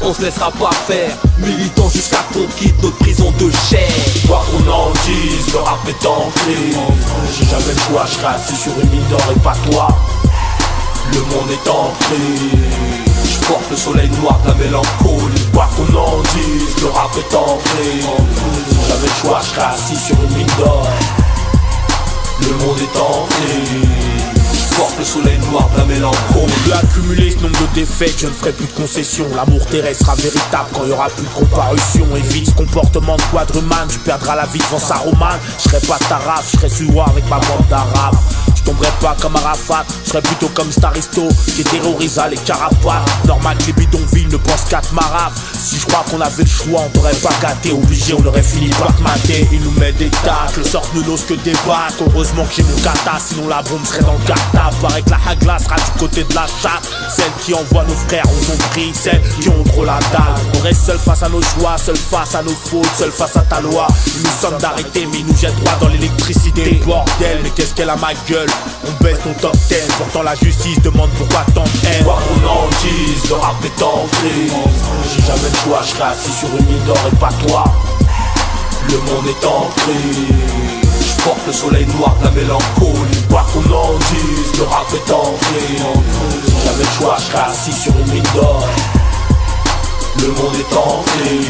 S3: On se laissera pas faire, militant jusqu'à qu'on quitte notre prison de chair.
S2: Quoi qu'on en dise, le rap est ancré. Si j'avais le choix, je serais assis sur une mine d'or et pas toi. Le monde est ancré. Je porte le soleil noir de la mélancolie. Quoi qu'on en dise, le rap est ancré. Si j'avais le choix, je serais assis sur une mine d'or. Le monde est ancré. Je porte le soleil noir de la mélancolie.
S4: On peut accumuler ce nombre de défaites, je ne ferai plus de concessions. L'amour terrestre sera véritable quand il y aura plus de comparution. Évite ce comportement de quadruman, tu perdras la vie devant sa romane. Je serai pas ta race, je serai suivant avec ma bande d'arabes. Je tomberai pas comme Arafat, je serais plutôt comme Staristo qui terrorisa les carapates. Normal que les bidonvilles ne pensent qu'à te marave. Si je crois qu'on avait le choix, on t'aurait pas gâté. Obligé, on aurait fini par te mater. Ils nous mettent des tacles, sortent ne n'ose que débattre. Heureusement que j'ai mon kata, sinon la bombe serait dans le cartable. Paraît que la hagla sera du côté de la chatte. Celle qui envoie nos frères aux ombris, celles qui ont trop la dalle. On reste seul face à nos choix, seul face à nos fautes, seul face à ta loi. Ils nous sommes d'arrêter mais ils nous jettent droit dans l'électricité. Bordel, mais qu'est-ce qu'elle a ma gueule. On baisse ton top 10, pourtant la justice demande pourquoi tant de haine.
S2: Quoi qu'on en dise, le rap est ancré. Si j'avais le choix, je serais assis sur une mine d'or et pas toi. Le monde est ancré. Je porte le soleil noir de la mélancolie. Quoi qu'on en dise, le rap est ancré. Si j'avais le choix, je serais assis sur une mine d'or. Le monde est ancré.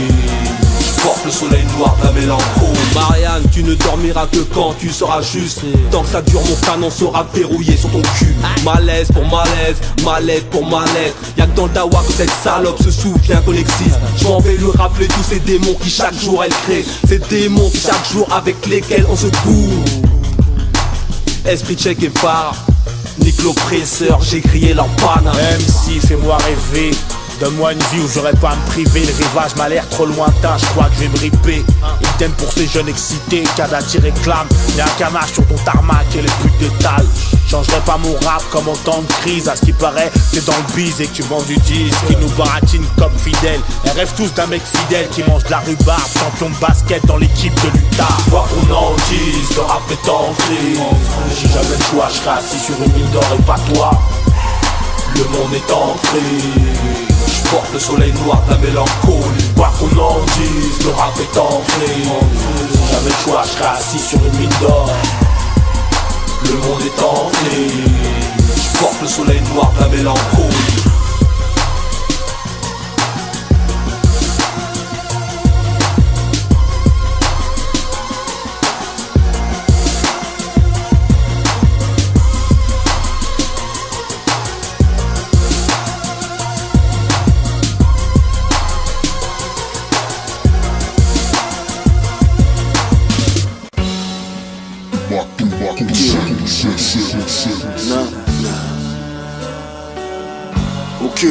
S2: Porte le soleil noir de la mélancolie.
S3: Marianne, tu ne dormiras que quand tu seras juste. Tant que ça dure, mon canon sera verrouillé sur ton cul. Malaise pour malaise, malaise pour malaise. Y'a que dans le dawa que cette salope se souvient qu'on existe. Je m'en vais lui rappeler tous ces démons qui chaque jour elle crée. Ces démons qui chaque jour avec lesquels on se court. Esprit Che Guevara, nique l'oppresseur, j'ai crié leur panne.
S4: MC, fais-moi rêver. Donne-moi une vie où j'aurais pas à me priver. Le rivage m'a l'air trop lointain, je crois que je vais me ripper. Idem pour ces jeunes excités, Kadati réclame. Y'a un canage sur ton tarmac et les putes d'étal. Changerai pas mon rap comme en temps de crise. À ce qui paraît, t'es dans le bise et que tu vends du disque. Qui nous baratine comme fidèles. Elles rêvent tous d'un mec fidèle qui mange de la rhubarbe. Champion de basket dans l'équipe de l'Utah.
S2: Quoi qu'on en dise, le rap est ancré. Si j'avais le choix, je serais assis sur une mine d'or et pas toi. Le monde est ancré. Je porte le soleil noir de la mélancolie. Quoi qu'on en dise, le rap est ancré. Si j'avais le choix, je serais assis sur une mine d'or. Le monde est ancré. Je porte le soleil noir de la mélancolie. Ok.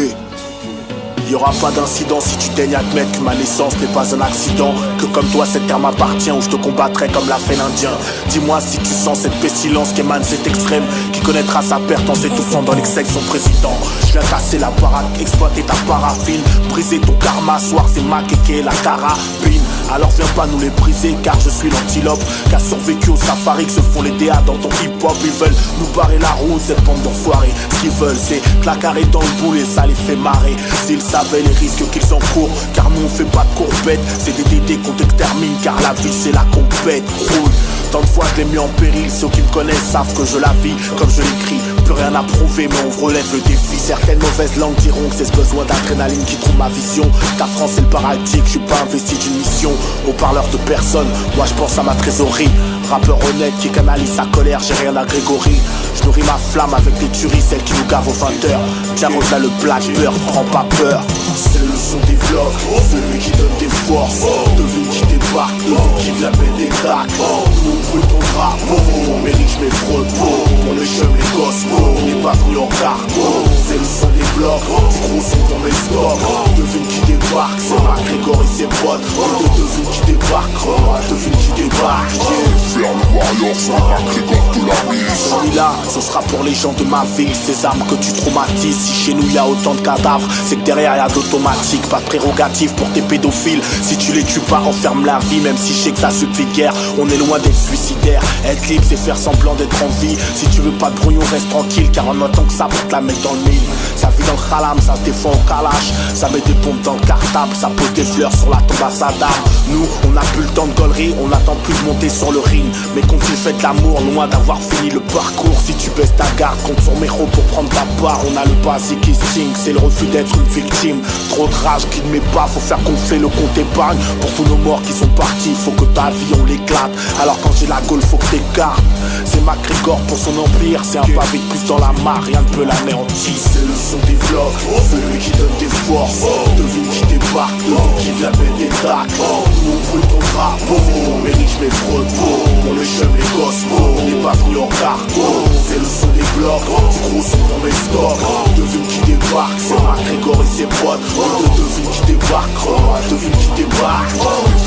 S2: Il y aura pas d'incident si tu daignes admettre que ma naissance n'est pas un accident. Que comme toi cette terre m'appartient où je te combattrai comme l'a fait l'Indien. Dis-moi si tu sens cette pestilence qui émane cet extrême. Qui connaîtra sa perte en s'étouffant dans l'excès de son président. Je viens casser la baraque, exploiter ta paraffine. Briser ton karma, soir c'est ma kéké, la carabine. Alors viens pas nous les briser car je suis l'antilope qui a survécu au safari que se font les DA dans ton hip-hop. Ils veulent nous barrer la route, cette bande d'enfoirés. Ce qu'ils veulent c'est clacarrer dans le boule et ça les fait marrer. S'ils savaient les risques qu'ils encourent, car nous on fait pas de courbette. C'est des DD qu'on t'extermine car la vie c'est la compète. Roule. Tant de fois je l'ai mis en péril, ceux qui me connaissent savent que je la vis comme je l'écris. plus rien à prouver, mais on relève le défi. Certaines mauvaises langues diront que c'est ce besoin d'adrénaline qui trouve ma vision. Ta France est le paradis, que je suis pas investi d'une mission. Au parleur de personne, moi je pense à ma trésorerie. Rappeur honnête qui canalise sa colère, j'ai rien à Grégory. Je nourris ma flamme avec des tueries, celles qui nous gavent aux 20h. J'arrose là le black beurre, prends pas peur. C'est le son des vlogs, celui qui donne des forces. Devine qui débarque, devine qui vient mettre des claques. Nous on brûle ton drapeau, pour mes riches mes freux. Pour le chum les gosses, on n'est pas venu en cargo. C'est le son des vlogs, du gros son dans mes stocks. Devine qui débarque, c'est ma Grégory et ses potes. Devine qui débarque, devine qui débarque.
S1: Faire le warrior sans un Grégor de la mise.
S2: Celui-là, ce sera pour les gens de ma ville. Ces armes que tu traumatises. Si chez nous y a autant de cadavres, c'est que derrière y a d'automatique. Pas de prérogative pour tes pédophiles. Si tu les tues pas, enferme la vie. Même si je sais que ça suffit de guerre, on est loin d'être suicidaire. Être libre c'est faire semblant d'être en vie. Si tu veux pas de brouillon, reste tranquille. Car en attend que ça pour te la mettre dans le mille. Ça vit dans le khalam, ça se défend au kalash. Ça met des pompes dans le cartable. Ça pose des fleurs sur la tombe à Saddam. Nous, on a plus le temps de gaulerie. On attend plus de monter sur le ring. Mais quand tu fais de l'amour, loin d'avoir fini le parcours. Si tu baisses ta garde, compte sur mes héros pour prendre ta part. On a le basic instinct, c'est le refus d'être une victime. Trop de rage qui ne met pas, faut faire gonfler le compte épargne. Pour tous nos morts qui sont partis, faut que ta vie on l'éclate. Alors quand j'ai la gaule, faut que t'écartes. C'est ma Grégor pour son empire, c'est un pavé de plus dans la mare, rien ne peut l'anéantir. C'est le son des vlogs, celui qui donne des forces. Devine qui débarque, devine qui vient mettre des claques. Nous on brûle ton drapeau, pour mes riches mes freux. Pour le chum les gosses, on n'est pas venu en cargo. C'est le son des blocs, du gros son dans mes stocks. Devine qui débarque, c'est ma Grégor et ses potes. Devine qui débarque, devine qui débarque.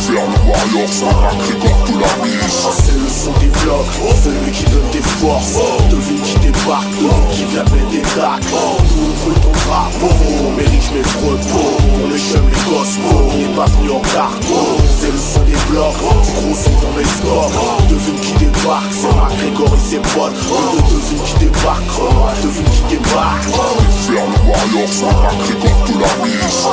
S1: Faire le warrior sans un Grégor de la mise.
S2: C'est le son des vlogs, celui qui donne des forces. Devine qui débarque, devine qui vient mettre des claques. Nous on brûle ton drapeau, pour mes riches mes freux. Pour le chum les gosses, on n'est pas venu en cargo. C'est le son des blocs, du gros son dans mes stocks. Devine qui débarque, c'est ma Grégor et ses potes. Devine qui débarque, devine qui débarque.
S1: Faire le warrior sans un Grégor de la mise.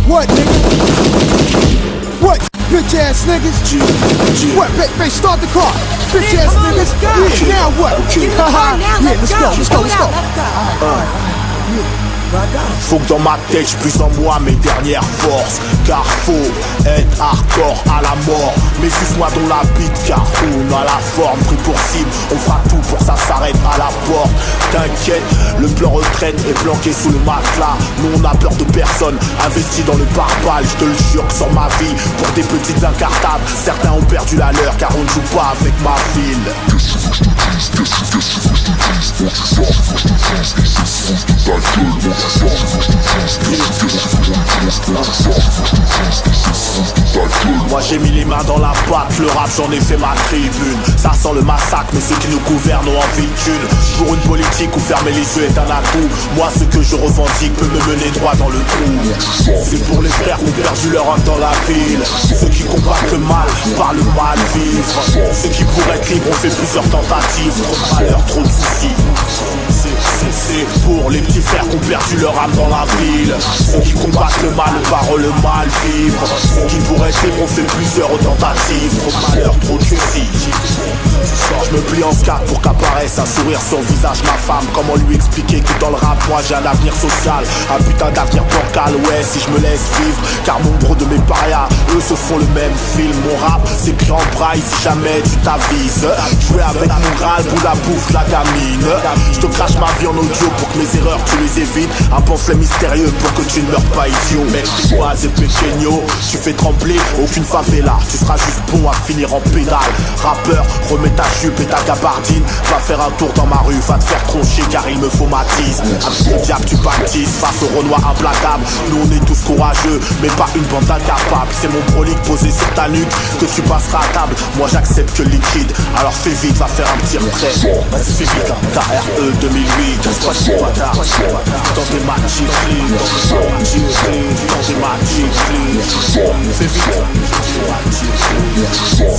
S5: What, nigga? What, bitch ass niggas? What, babe, start the car. Bitch ass niggas? Yeah, now what? Yeah, let's go.
S2: Faut que dans ma tête je puisse en moi mes dernières forces. Car faut être hardcore à la mort. Mais suce-moi dans la bite car on a la forme. Pris pour cible, on fera tout pour que ça s'arrête à la porte. T'inquiète, le plan retraite est planqué sous le matelas. Nous on a peur de personne, investi dans le pare-balles. Je te le jure que sur ma vie, pour des petites incartables, certains ont perdu la leur car on ne joue pas avec ma ville. Moi j'ai mis les mains dans la pâte, le rap j'en ai fait ma tribune. Ça sent le massacre mais ceux qui nous gouvernent ont envie de thune. Pour une politique où fermer les yeux est un atout. Moi ce que je revendique peut me mener droit dans le trou. C'est pour les frères qui ont perdu leur âme dans la ville. Ceux qui combattent le mal par le mal vivre. Ceux qui pour être libres ont fait plusieurs tentatives. Trop de malheur, trop de soucis. C'est pour les petits frères qui ont perdu leur âme dans la ville. Ceux qui combattent le mal par le mal vivre. Ceux qui pour être libres ont fait plusieurs tentatives. Trop de malheur, trop de soucis. Je me plie en 4 pour qu'apparaisse un sourire sur le visage ma femme. Comment lui expliquer que dans le rap moi j'ai un avenir social, un putain d'avenir bancal. Ouais si je me laisse vivre, car nombre de mes parias eux se font le même film. Mon rap c'est écrit en braille si jamais tu t'avises. Jouer avec mon Graal pour la bouffe la gamine. Je te crache ma vie en audio pour que mes erreurs tu les évites. Un pamphlet mystérieux pour que tu ne meurs pas idiot. Mec t'es quoi c'est pequeño, tu fais trembler aucune favela. Tu seras juste bon à finir en pédale. Rappeur remets ta jupe et ta gabardine. Va faire un tour dans ma rue, va te faire troncher car il me faut ma tise. Avec le diable tu baptises face au Renoir implacable. Nous on est tous courageux mais pas une bande incapable. C'est mon prolique posé sur ta nuque que tu passeras à table. Moi j'accepte que liquide, alors fais vite, va faire un petit retrait. Vas-y fais vite, KRE 2008. Reste pas sur bâtard. Dans tes matchs clean, dans tes matchs clean. Fais vite.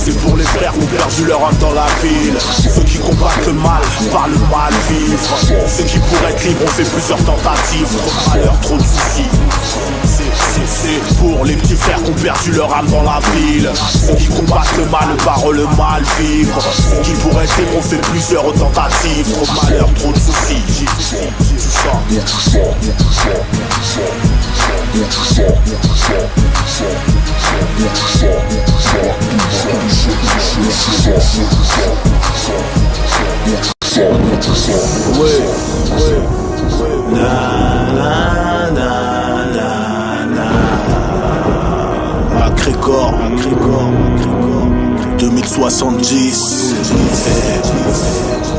S2: C'est pour les frères qui ont perdu leur âme dans la ville. Ceux qui combattent le mal par le mal vivre. Ceux qui pourraient être libres ont fait plusieurs tentatives. Trop de malheur, trop de soucis. C'est pour les petits frères qui ont perdu leur âme dans la ville. Ceux qui combattent le mal par le mal vivre. Ceux qui pourraient être libres ont fait plusieurs tentatives. Trop de malheur, trop de soucis. MacGregor 2070.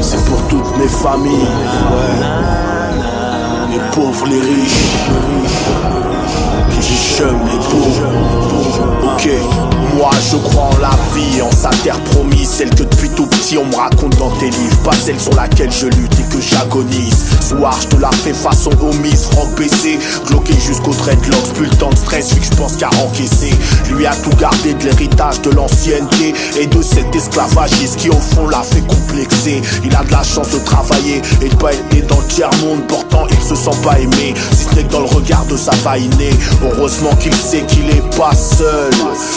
S2: C'est pour toutes mes familles, les pauvres, les riches, les jeunes, les pauvres. Ok. Moi je crois en la vie, en sa terre promise, celle que depuis tout petit on me raconte dans tes livres. Pas celle sur laquelle je lutte et que j'agonise. Soir je te la fais façon omise, rock baissé, bloqué jusqu'au dreadlocks. Plus le temps de stress vu que je pense qu'à encaisser. Lui a tout gardé de l'héritage de l'ancienneté et de cet esclavagisme qui au fond l'a fait complexer. Il a de la chance de travailler et de pas être né dans le tiers-monde. Pourtant il se sent pas aimé, si ce n'est que dans le regard de sa vainée. Heureusement qu'il sait qu'il est pas seul.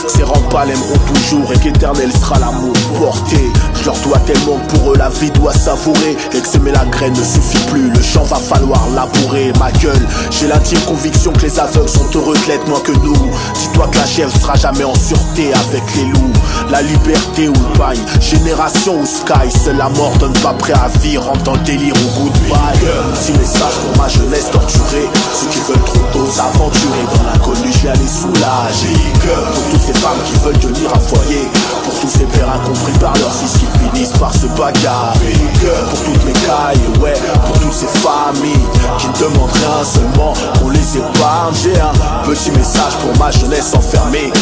S2: Ses pas l'aimeront toujours et qu'éternel sera l'amour porté. Je leur dois tellement que pour eux la vie doit savourer et que semer la graine ne suffit plus, le champ va falloir labourer. Ma gueule, j'ai l'intime conviction que les aveugles sont heureux de l'être moins que nous. Dis-toi que la chèvre sera jamais en sûreté avec les loups. La liberté ou le bail, génération ou sky, seule la mort donne pas prêt à vie, rentre dans le délire ou goodbye. Petit message pour ma jeunesse torturée, ceux qui veulent trop tôt s'aventurer dans l'inconnu, je viens les soulager. Pour toutes ces femmes qui veulent tenir un foyer, pour tous ces pères incompris par leurs fils qui finissent par se bagarrer. Pour toutes mes cailles, ouais, pour toutes ces familles qui ne demandent rien, seulement qu'on les épargne. J'ai un petit message pour ma jeunesse enfermée.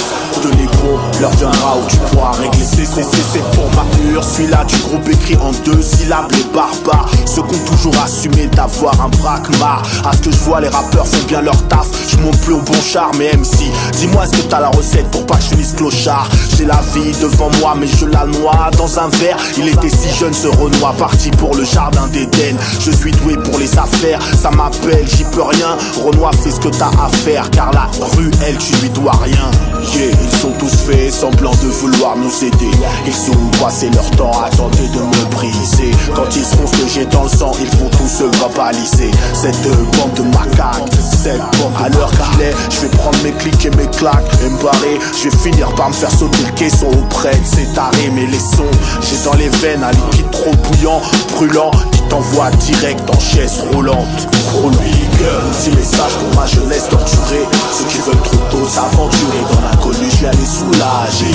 S2: Tenez bon, l'heure viendra où tu pourras régler. C'est pour ma mur, celui-là du groupe écrit en 2 syllabes. Les barbares, ceux qui ont toujours assumé d'avoir un braquemar. À ce que je vois, les rappeurs font bien leur taf. Je monte plus au bon char, mais MC, dis-moi est-ce que t'as la recette pour pas que je finisse clochard. J'ai la vie devant moi, mais je la noie dans un verre. Il était si jeune ce Renoir, parti pour le jardin d'Éden. Je suis doué pour les affaires, ça m'appelle, j'y peux rien. Renoir, fais ce que t'as à faire, car la rue, elle, tu lui dois rien. Yeah, ils ont tous fait semblant de vouloir nous aider. Ils ont passé leur temps à tenter de me briser. Quand ils seront ce que j'ai dans le sang, ils vont tous se verbaliser. Cette bande de macaques, cette bande à l'heure qu'il est, je vais prendre mes clics et mes claques et me barrer. Je vais finir par me faire sauter le caisson auprès de ces tarés. Mais les sons, j'ai dans les veines un liquide trop bouillant, brûlant, qui t'envoie direct en chaise roulante. Gros big, petit message pour ma jeunesse torturée. Ceux qui veulent trop tôt s'aventurer dans l'inconnu, je viens les soulager.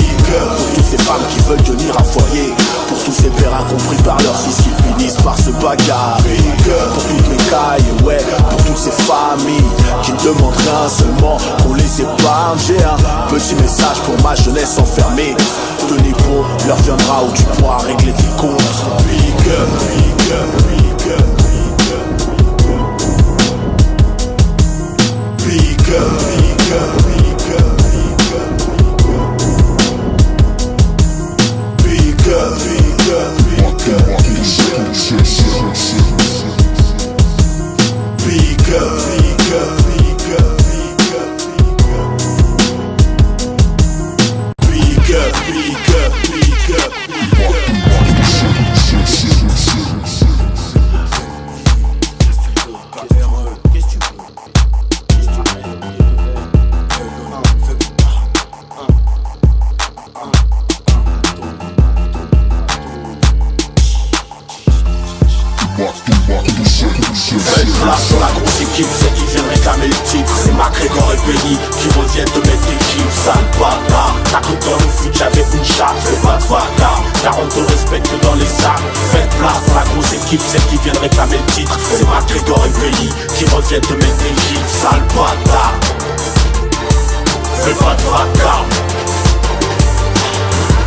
S2: Pour toutes ces femmes qui veulent tenir un foyer, pour tous ces pères incompris par leurs fils qui finissent par se bagarrer. Pour toutes mes cailles, ouais, pour toutes ces familles qui ne demandent rien, seulement qu'on les épargne. J'ai un petit message pour ma jeunesse enfermée. Tenez bon, l'heure viendra où tu pourras régler tes comptes. Big up, big up, big up. Big up, big up, big up, big up, big up, big up, big up, big up, big up, big up, big up, big up.
S6: Faites place sur la grosse équipe, c'est qui vient réclamer le titre. C'est MacGregor et Penny qui reviennent de mettre des kills. Sale bâtard, t'as cru dans le foot j'avais une chatte. Fais pas de vacarme, car on te respecte dans les sacs. Faites place sur la grosse équipe, c'est qui vient réclamer le titre. C'est MacGregor et Penny qui reviennent de mettre des kills. Sale bâtard, fais pas de vacarme.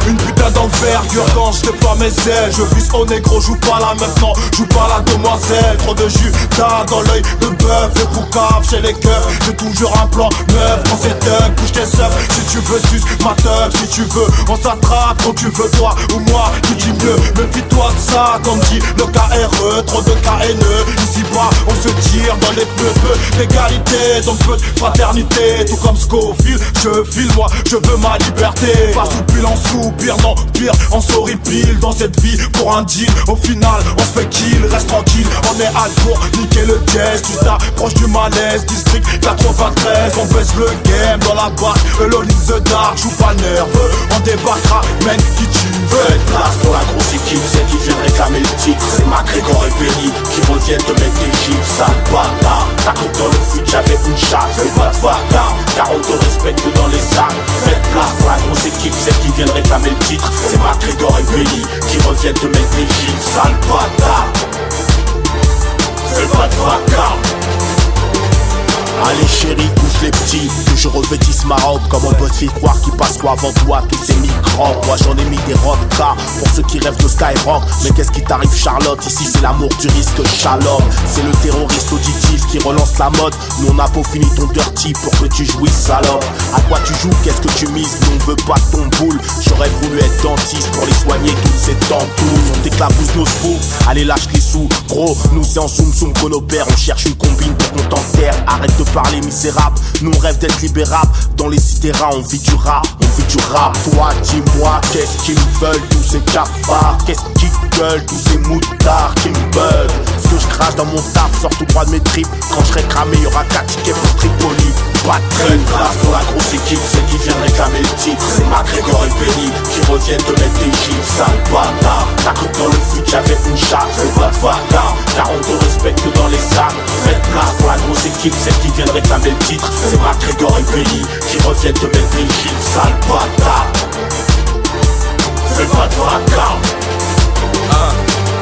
S3: Une putain d'envergure quand je pas mes ailes. Je vise au négro, joue pas la meuf, non, joue pas la demoiselle. Trop de jus, t'as dans l'œil de bœuf. Le boucave chez les keufs, j'ai toujours un plan meuf. Quand c'est thug, bouge tes seufs. Si tu
S2: veux sus ma teuf si tu veux. On s'attrape quand tu veux, toi ou moi, tu dis mieux. Méfie-toi de ça, comme dit le KRE. Trop de KNE, ici bas on se tire dans les pneus. Peu d'égalité, donc peu de fraternité. Tout comme Scofield, je file moi, je veux ma liberté. Pas soupil en soupir, non pire, on s'horripile dans cette vie pour un deal. Au final, on se fait kill, reste tranquille. On est à pour niquer le jazz. Tu t'approches du malaise, district 93. On baisse le game dans la barre, Lolin the Dark, joue pas nerveux. On débattra, mène qui tu veux.
S6: Faites place pour la grosse équipe, c'est qui vient réclamer le titre. C'est McGregor et Penny qui reviennent te mettre des gifs. Sale bâtard, t'as cru que dans le foot j'avais une chatte. Fais pas de vacarme, car on te respecte dans les sacs. Faites place pour la grosse équipe, c'est qui vient réclamer le titre. C'est McGregor et Penny qui reviennent te mettre des gifs. Sale bâtard, fais pas de vacarme.
S4: Allez chérie, couche les petits, que je revêtisse ma robe. Comment peut-il croire qu'il passe quoi avant toi, tous ces microbes. Moi j'en ai mis des robes car pour ceux qui rêvent de Skyrock. Mais qu'est-ce qui t'arrive Charlotte, ici c'est l'amour du risque Shalom. C'est le terroriste auditif qui relance la mode. Nous on a peaufiné ton dirty pour que tu jouisses salope. À quoi tu joues, qu'est-ce que tu mises, nous on veut pas ton boule. J'aurais voulu être dentiste pour les soigner toutes ces dentouilles. On t'éclabousse nos spous, allez lâche les sous. Gros, nous c'est en soum soum qu'on opère. On cherche une combine pour qu'on t'enterre. Arrête de parler misérable, nous on rêve d'être libérables. Dans les cités rats, on vit du rap, on vit du rap. Toi dis-moi, qu'est-ce qu'ils me veulent tous ces cafards. Qu'est-ce qu'ils gueulent tous ces moutards qui me bug. Ce que je crache dans mon taf sort tout droit de mes tripes. Quand je serai cramé, y'aura 4 tickets pour Tripoli. Pas de
S6: Faites place pour la grosse équipe, c'est qui vient réclamer le titre. C'est McGregor et Penny qui reviennent te mettre des gifs. Sale bâtard, t'as cru que dans le foot j'avais une chatte. Fais pas de vacarme, car on te respecte dans les sacs. Faites place pour la grosse équipe, c'est qui vient réclamer le titre. C'est McGregor et Penny qui reviennent te mettre des gifs. Sale bâtard, fais pas de vacarme.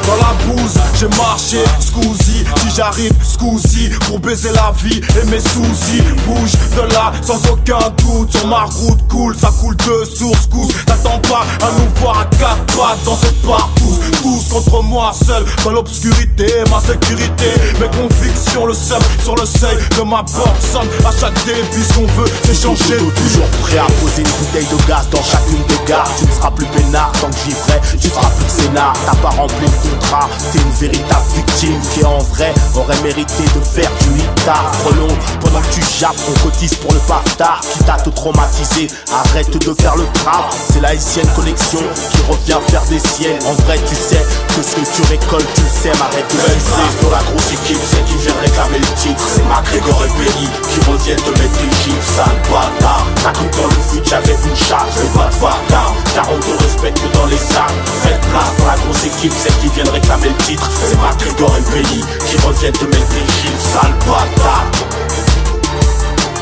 S2: Dans la bouse, j'ai marché, Scoozy. Si j'arrive, Scoozy, pour baiser la vie et mes soucis. Bouge de là, sans aucun doute. Sur ma route cool, ça coule de source. Cousse, t'attends pas à nous voir à 4 pattes dans cette partouze. Tous contre moi seul, dans l'obscurité, ma sécurité, mes convictions, le seum sur le seuil de ma porte sonne à chaque début. Ce qu'on veut, c'est changer de vie.
S4: Toujours prêt à poser une bouteille de gaz dans chacune des gares. Tu ne seras plus peinard tant que j'y ferai, tu seras plus de scénar. T'as pas rempli le contrat, t'es une véritable victime qui en vrai aurait mérité de faire du hit-tard. Prolonge pendant que tu jappes, on cotise pour le paftard. Quitte à te traumatiser, arrête de faire le trap. C'est la haïtienne connexion qui revient faire des siennes. En vrai tu sais que ce que tu récoltes tu le sèmes, arrête de
S6: C'est pour la grosse équipe, c'est qui vient réclamer le titre. C'est McGregor et Penny qui reviennent te mettre des gifs. Sale bâtard, t'as cru que dans le foot j'avais une chatte. Fais pas de vacarme, car on te respecte dans les sacs. Faites place pour la grosse équipe, c'est qui vient réclamer le titre. C'est McGregor et Penny qui reviennent te mettre des gifs. Sale bâtard,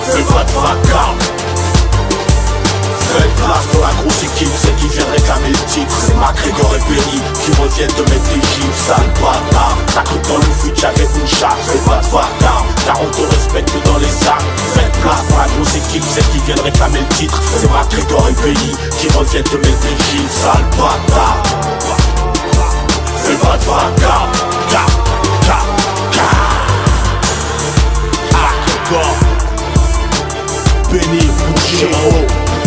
S6: fais pas de vacarme. Faites place pour la grosse équipe, c'est qui vient réclamer le titre. C'est McGregor et Penny qui reviennent te mettre des gifs. Sale bâtard, t'as cru que dans le foot j'avais une chatte. Fais pas de vacarme, car on te respecte dans les sacs. Faites place pour la grosse équipe, c'est qui vient réclamer le titre. C'est McGregor et Penny qui reviennent te mettre des gifs. Sale bâtard, fais pas de vacarme.
S4: McGregor, Penny, Bouchero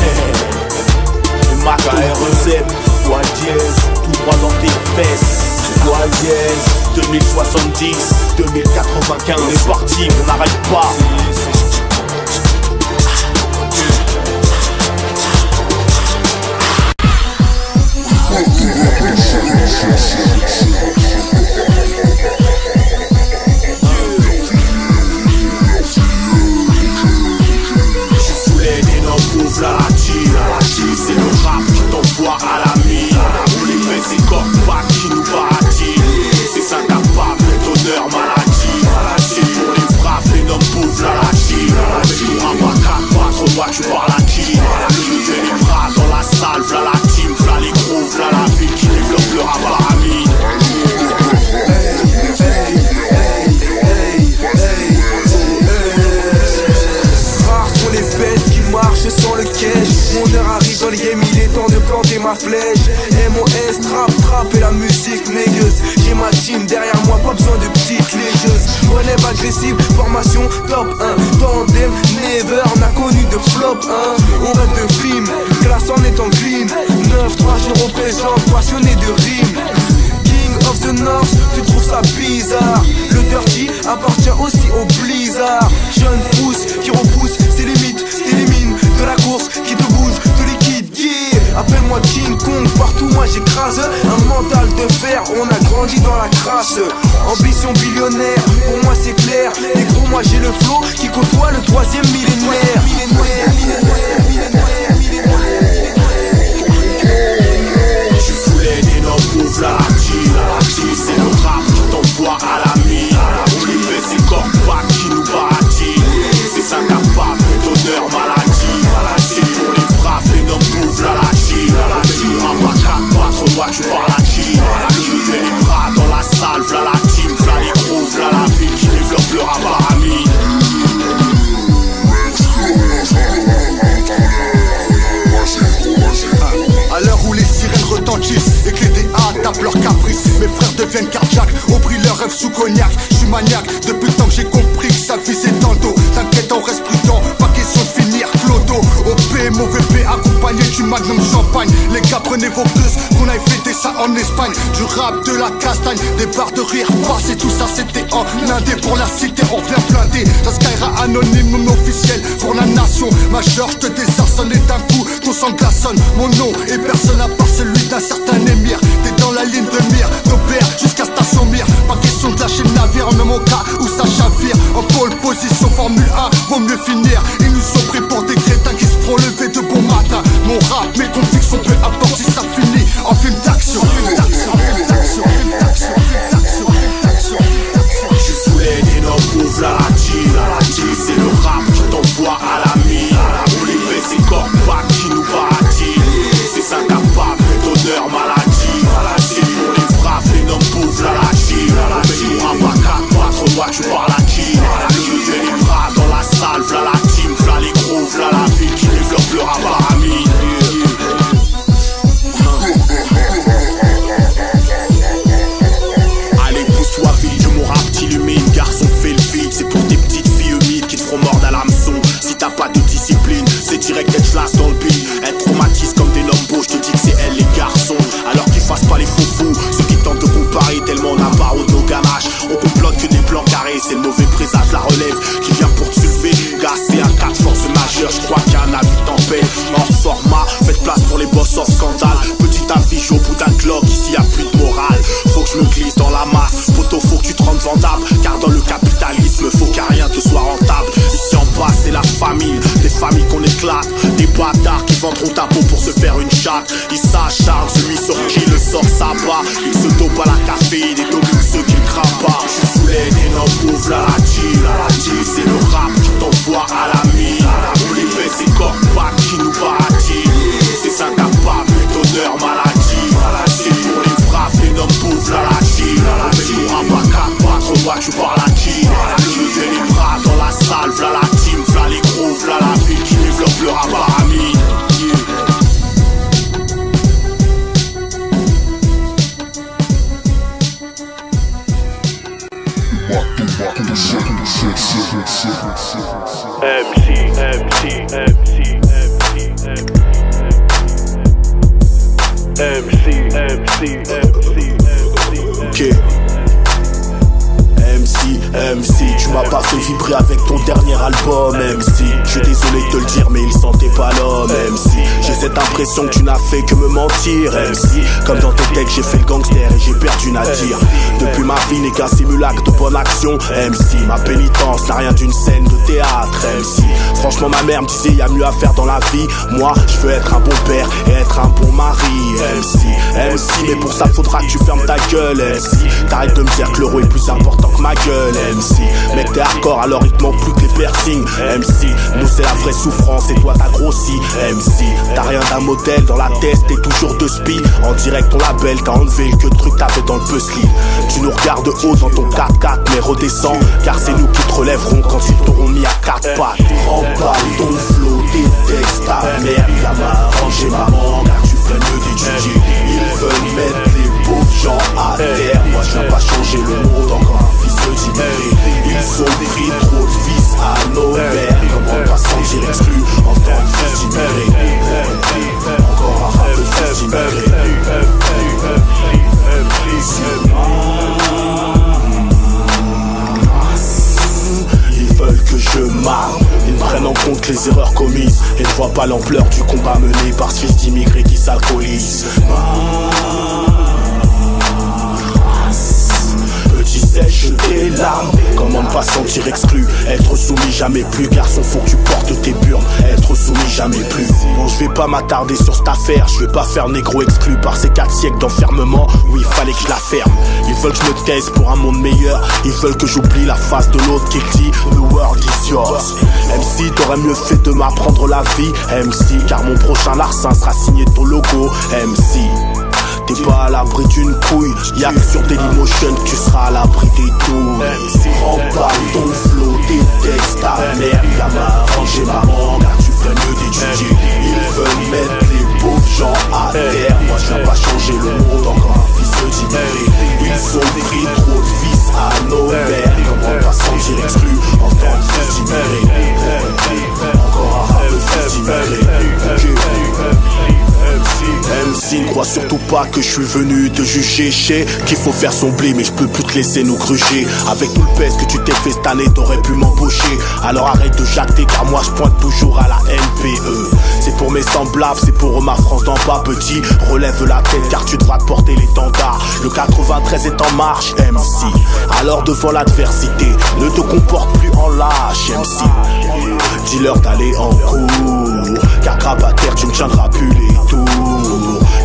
S4: et Mato Rosette, toi dièse, tout droit dans tes fesses. Toi dièse, 2070, 2095, on est parti, on n'arrête pas.
S2: C'est le rap qui t'envoie à la mine. On les met ces corps pas qui nous baratinent. C'est ça capable d'honneur maladie. C'est pour les braves, les hommes pauvres la latine. Avec tout un bacard, pas trop bas, tu parles à qui? Je fais les bras dans la salle, v'là la team, v'là les gros, v'là la ville qui développe le rap à la mine.
S7: Sans le cash, mon heure arrive dans le game, il est temps de planter ma flèche. MOS, trap et la musique négueuse. J'ai ma team derrière moi, pas besoin de petites légeuses. Relève agressive, formation top 1. Tandem, never, on a connu de flop 1. On rêve de free base, un mental de fer, on a grandi dans la crasse. Ambition billionnaire, pour moi c'est clair. Et gros moi j'ai le flow qui côtoie le 3e millénaire.
S6: Je voulais des noms pauvres la c'est le rap qui t'envoie à la mine. On les fait ces corps pas qui nous bâtit. C'est incapable d'honneur maladie. C'est pour les braves, les noms pauvres la tu me rends pas 4 moi tu parles à qui. Je fais les bras dans la salle, v'là la team, v'là les gros, v'là la ville qui développe le rap à la mine.
S8: À l'heure où les sirènes retentissent et que les DA tapent leurs caprices, mes frères deviennent cardiaques, ont pris leurs rêves sous cognac. J'suis maniaque depuis le temps que j'ai compris que sa vie c'est dans le dos. T'inquiète, on reste prudent, pas question de finir clodo. OP, mauvais P, accompagné du magnum champagne. Les gars prenez vos puces, qu'on aille fêter ça en Espagne. Du rap, de la castagne, des barres de rire passé, tout ça c'était en indé. Pour la cité on revient blindé. Ça skyra anonyme, non officiel pour la nation. Majeur, j'te désarçonne et d'un coup ton sang glaçonne. Mon nom est personne à part celui d'un certain émir. T'es dans la ligne de mire, d'Aubert jusqu'à Station Mire. Pas question de lâcher le navire, même au cas où ça chavire. En pole position, Formule 1, vaut mieux finir. Ils nous ont pris pour des crétins qui se feront lever de bon matin. Mon rap, mes convictions, peu importe si ça finit en film d'action.
S6: Je voulais des noms pauvres la c'est le rap qui t'envoie à la mine. On les fait ces corps pas qui nous bâtit. C'est incapable d'honneur maladie. C'est pour les braves, les noms pauvres la mais tu me rends pas 4 moi tu parles à qui. Je fais les bras dans la salle, v'là la team, v'là les gros, v'là la ville qui développe le rap à la mine. Allez pousse-toi vite, mon rap t'illumine. Garçon fais le vide, c'est pour tes petites filles humides qui te feront mordre à l'hameçon. Si t'as pas de discipline, c'est direct être classe dans le beat. Elle traumatise comme des lambeaux, je te dis que c'est elle les garçons. Alors qu'ils fassent pas les faux fous, ceux qui tentent de comparer tellement on a pas de nos ganaches. On complote que des plans carrés, c'est le mauvais présage, la relève qui vient pour te soulever. Gars c'est un cas de force majeure, je crois qu'il y a un avis tempête. Hors format, faites place pour les boss hors scandale. Petit affiche au bout d'un clock, ici y'a plus de morale. Faut que je me glisse dans la masse, photo faut que tu te rendes vendable. Car dans le capitalisme, faut qu'à rien te soit rentable. Ici en bas c'est la famille, des familles qu'on éclate. Des bâtards qui vendront ta peau pour se faire une chatte. Ils s'acharnent, celui sur qui le sort s'abat. Ils se dopent à la caféine et dominent ceux qui ne crament pas. Je voulais des noms pauvres la c'est le rap qui t'envoie à la mine. On les fait ces corps pas qui nous bâtit. C'est incapable d'honneur maladie. C'est pour les braves, les noms pauvres la mais tu m'auras pas 4 moi tu parles à qui. Je fais les bras dans la salle, v'là la team, v'là les gros, v'là la ville qui développe le rap à la mine.
S2: Ok. MC, tu m'as pas fait vibrer avec ton dernier album, MC. Je suis désolé de te le dire, mais il sentait pas l'homme, MC. J'ai cette impression que tu n'as fait que me mentir, MC. Comme dans tes textes, j'ai fait le gangster et j'ai perdu Nadir. Depuis ma vie n'est qu'un simulacre de bonne action, MC. Ma pénitence n'a rien d'une scène de théâtre, MC. Franchement, ma mère me disait y'a mieux à faire dans la vie. Moi, je veux être un bon père et être un bon mari, MC, mais pour ça faudra que tu fermes ta gueule, MC. T'arrêtes de me dire que l'euro est plus important que ma gueule, MC. Mec t'es hardcore alors il te manque plus que les piercings, MC. Nous c'est la vraie souffrance et toi t'as grossi, MC. T'as rien d'un modèle dans la tête, t'es toujours de spi. En direct ton label, t'as enlevé le que de truc t'avais dans le puzzle. Tu nous regardes haut dans ton 4x4 mais redescends, car c'est nous qui te relèverons quand ils t'auront mis à 4 pattes.
S6: Emballe ton flow, tes textes, ta mère, la main rangée maman, car tu ferais mieux d'étudier. Ils veulent mettre les pauvres gens à terre. Moi je viens pas changer le monde, encore un fils d'immigré. Ils ont pris trop de fils à nos pères. Comment pas sentir exclu en tant que fils d'immigré. Encore un rap de fils d'immigré. Ils veulent que je marre. Ils prennent en compte les erreurs commises et ne voient
S2: vois pas l'ampleur du combat mené par ce fils d'immigrés qui s'alcoolise. Petit sèche tes larmes, comment ne pas sentir exclu. Être soumis jamais plus, garçon faut que tu portes tes burnes. Être soumis jamais plus. Bon, je vais pas m'attarder sur cette affaire, je vais pas faire négro exclu par ces 4 siècles d'enfermement. Oui, il fallait que je la ferme. Ils veulent que je me taise pour un monde meilleur. Ils veulent que j'oublie la face de l'autre qui dit The world is yours. MC, t'aurais mieux fait de m'apprendre la vie. MC, car mon prochain larcin sera signé ton logo. MC, t'es pas à l'abri d'une couille, y'a que sur Dailymotion que tu seras à l'abri des douilles. Remballe ton flow, tes textes, ta mère, gamin, ranger maman, car tu ferais mieux d'étudier. Ils veulent mettre les pauvres gens à terre. Moi je viens pas changer le monde, encore un fils d'immigré. Ils ont pris trop de fils à nos pères. Comment pas sentir exclu en tant que fils d'immigré. Encore un rap de fils d'immigré. MC, crois surtout pas que je suis venu te juger. Chez qu'il faut faire son blé, mais je peux plus te laisser nous gruger. Avec tout le pèse que tu t'es fait cette année, t'aurais pu m'embaucher. Alors arrête de jacter, car moi je pointe toujours à la NPE. C'est pour mes semblables, c'est pour ma France d'en bas. Petit, relève la tête car tu devras te porter l'étendard. Le 93 est en marche, MC. Alors devant l'adversité, ne te comporte plus en lâche, MC. Dis-leur d'aller en cours, car grabataire tu ne tiendras plus les tours.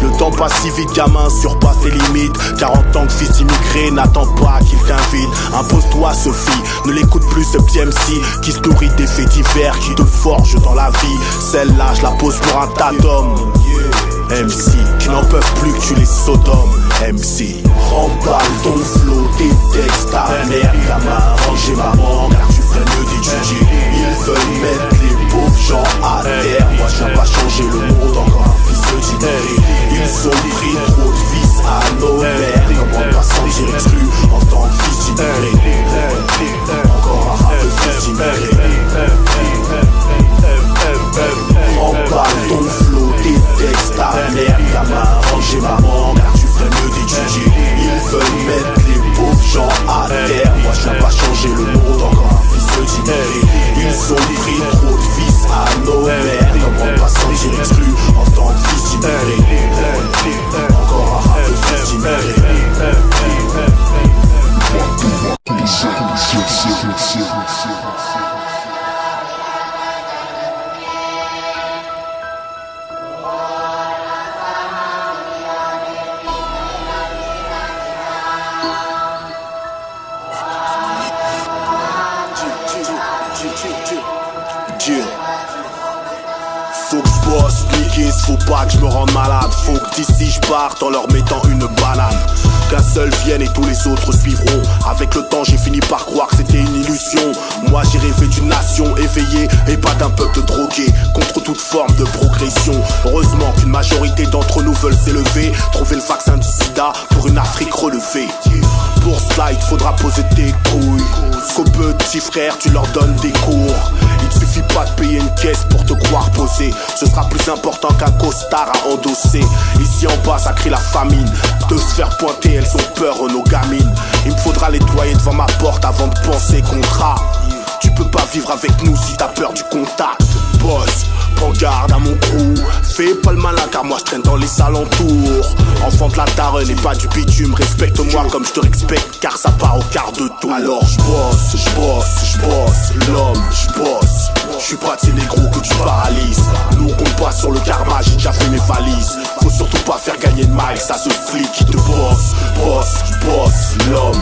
S2: Le temps passe si vite, gamin, surpasse tes limites. Car en tant que fils d'immigré, n'attends pas qu'il t'invite. Impose-toi, Sophie, ne l'écoute plus ce petit MC qui se nourrit des faits divers, qui te forge dans la vie. Celle-là, je la pose pour un tas d'hommes. MC, qui n'en peuvent plus que tu les sodomes. MC, remballe ton flow, tes textes, ta mère, gamin, ranger maman, car tu ferais mieux d'étudier. Ils veulent mettre les pauvres gens à terre. Moi je viens pas changer le monde, encore un fils d'immigré. Ils ont pris trop de fils à nos pères. Comment pas sentir exclu en tant que fils d'immigré. Encore un rap de fils d'immigré. Remballe ton flow, tes textes, ta mère, gamin, ranger maman, car tu ferais mieux d'étudier. Ils veulent mettre les pauvres gens à terre. Moi je viens pas changer le monde, encore un fils d'immigré. Ils ont pris trop de fils à nos mères. Comment pas sentir exclu en tant que fils d'immigré. Encore un rap de fils d'immigré. Faut que je bosse, niquer, faut pas que je me rende malade. Faut que d'ici je parte en leur mettant une banane. Qu'un seul vienne et tous les autres suivront. Avec le temps j'ai fini par croire que c'était une illusion. Moi j'ai rêvé d'une nation éveillée et pas d'un peuple drogué contre toute forme de progression. Heureusement qu'une majorité d'entre nous veulent s'élever, trouver le vaccin du sida pour une Afrique relevée. Pour cela il faudra poser tes couilles, qu'aux petits frères tu leur donnes des cours. Il te suffit pas de payer une caisse pour te croire posé. Ce sera plus important qu'un costard à endosser. Ici en bas ça crie la famine. De se faire pointer elles ont peur nos gamines. Il me faudra les doyer devant ma porte avant de penser contrat. Tu peux pas vivre avec nous si t'as peur du contact. Boss, prends garde à mon crew. Fais pas le malin car moi je traîne dans les alentours. Enfant de la daronne et pas du bitume. Respecte-moi comme je te respecte car ça part au quart de tour. Alors je bosse, l'homme, je bosse. Je suis pas de ces négros que tu paralyses. Nous on compte pas sur le karma, j'ai déjà fait mes valises. Faut surtout pas faire gagner de miles, ça se flic qui te bosse. L'homme,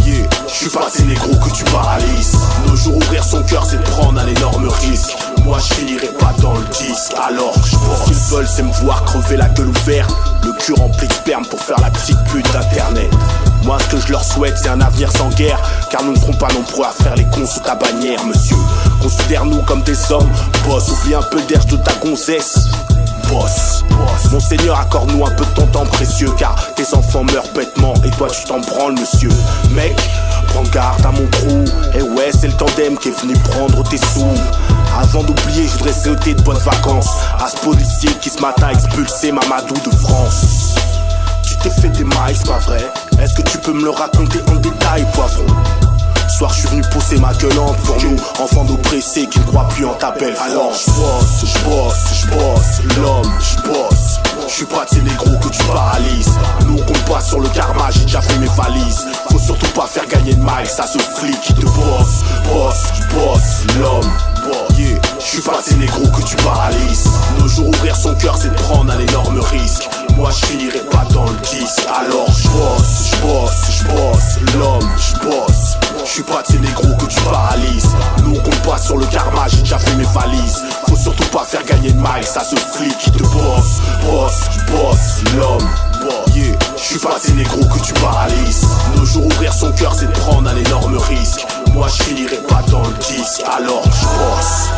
S2: yeah. Je suis pas de ces négros que tu paralyses. Nos jours ouvrir son cœur c'est de prendre un énorme risque. Moi je finirai pas dans le disque. Alors je bosse. Ce qu'ils veulent c'est me voir crever la gueule ouverte, le cul rempli de sperme pour faire la petite pute d'internet. Moi ce que je leur souhaite c'est un avenir sans guerre, car nous ne serons pas nombreux à faire les cons sous ta bannière. Monsieur, considère-nous comme des hommes. Boss, oublie un peu d'herge de ta gonzesse. Boss, mon seigneur accorde-nous un peu de ton temps précieux, car tes enfants meurent bêtement et toi tu t'en branles monsieur. Mec, prends garde à mon crew. Et ouais c'est le tandem qui est venu prendre tes sous. Avant d'oublier je voudrais souhaiter de bonnes vacances à ce policier qui ce matin a expulsé Mamadou de France. Tu t'es fait des mailles, c'est pas vrai? Est-ce que tu peux me le raconter en détail, poivron? Ce soir je suis venu pousser ma gueulante pour nous, enfants d'oppressés qui ne croient plus en ta belle France. Alors j'bosse, l'homme, j'bosse. Je suis pas de ces négros que tu paralyses. Nous on compte pas sur le karma, j'ai déjà fait mes valises. Faut surtout pas faire gagner de miles, ça se flic qui te bosse, l'homme. Yeah, je suis pas de ces négros que tu paralyses. Nos jours ouvrir son cœur c'est de prendre un énorme risque. Moi je finirai pas dans le disque. Alors j'bosse, l'homme, j'bosse. Je suis pas de ces négros que tu paralyses. Nous on compte pas sur le karma, j'ai déjà fait mes valises. Faut surtout pas faire gagner de miles, ça se flic qui te bosse, l'homme. Yeah, je suis pas de ces négros que tu paralyses. Nos jours ouvrir son cœur c'est de prendre un énorme risque. Moi je finirai pas dans le disque. Alors j'bosse.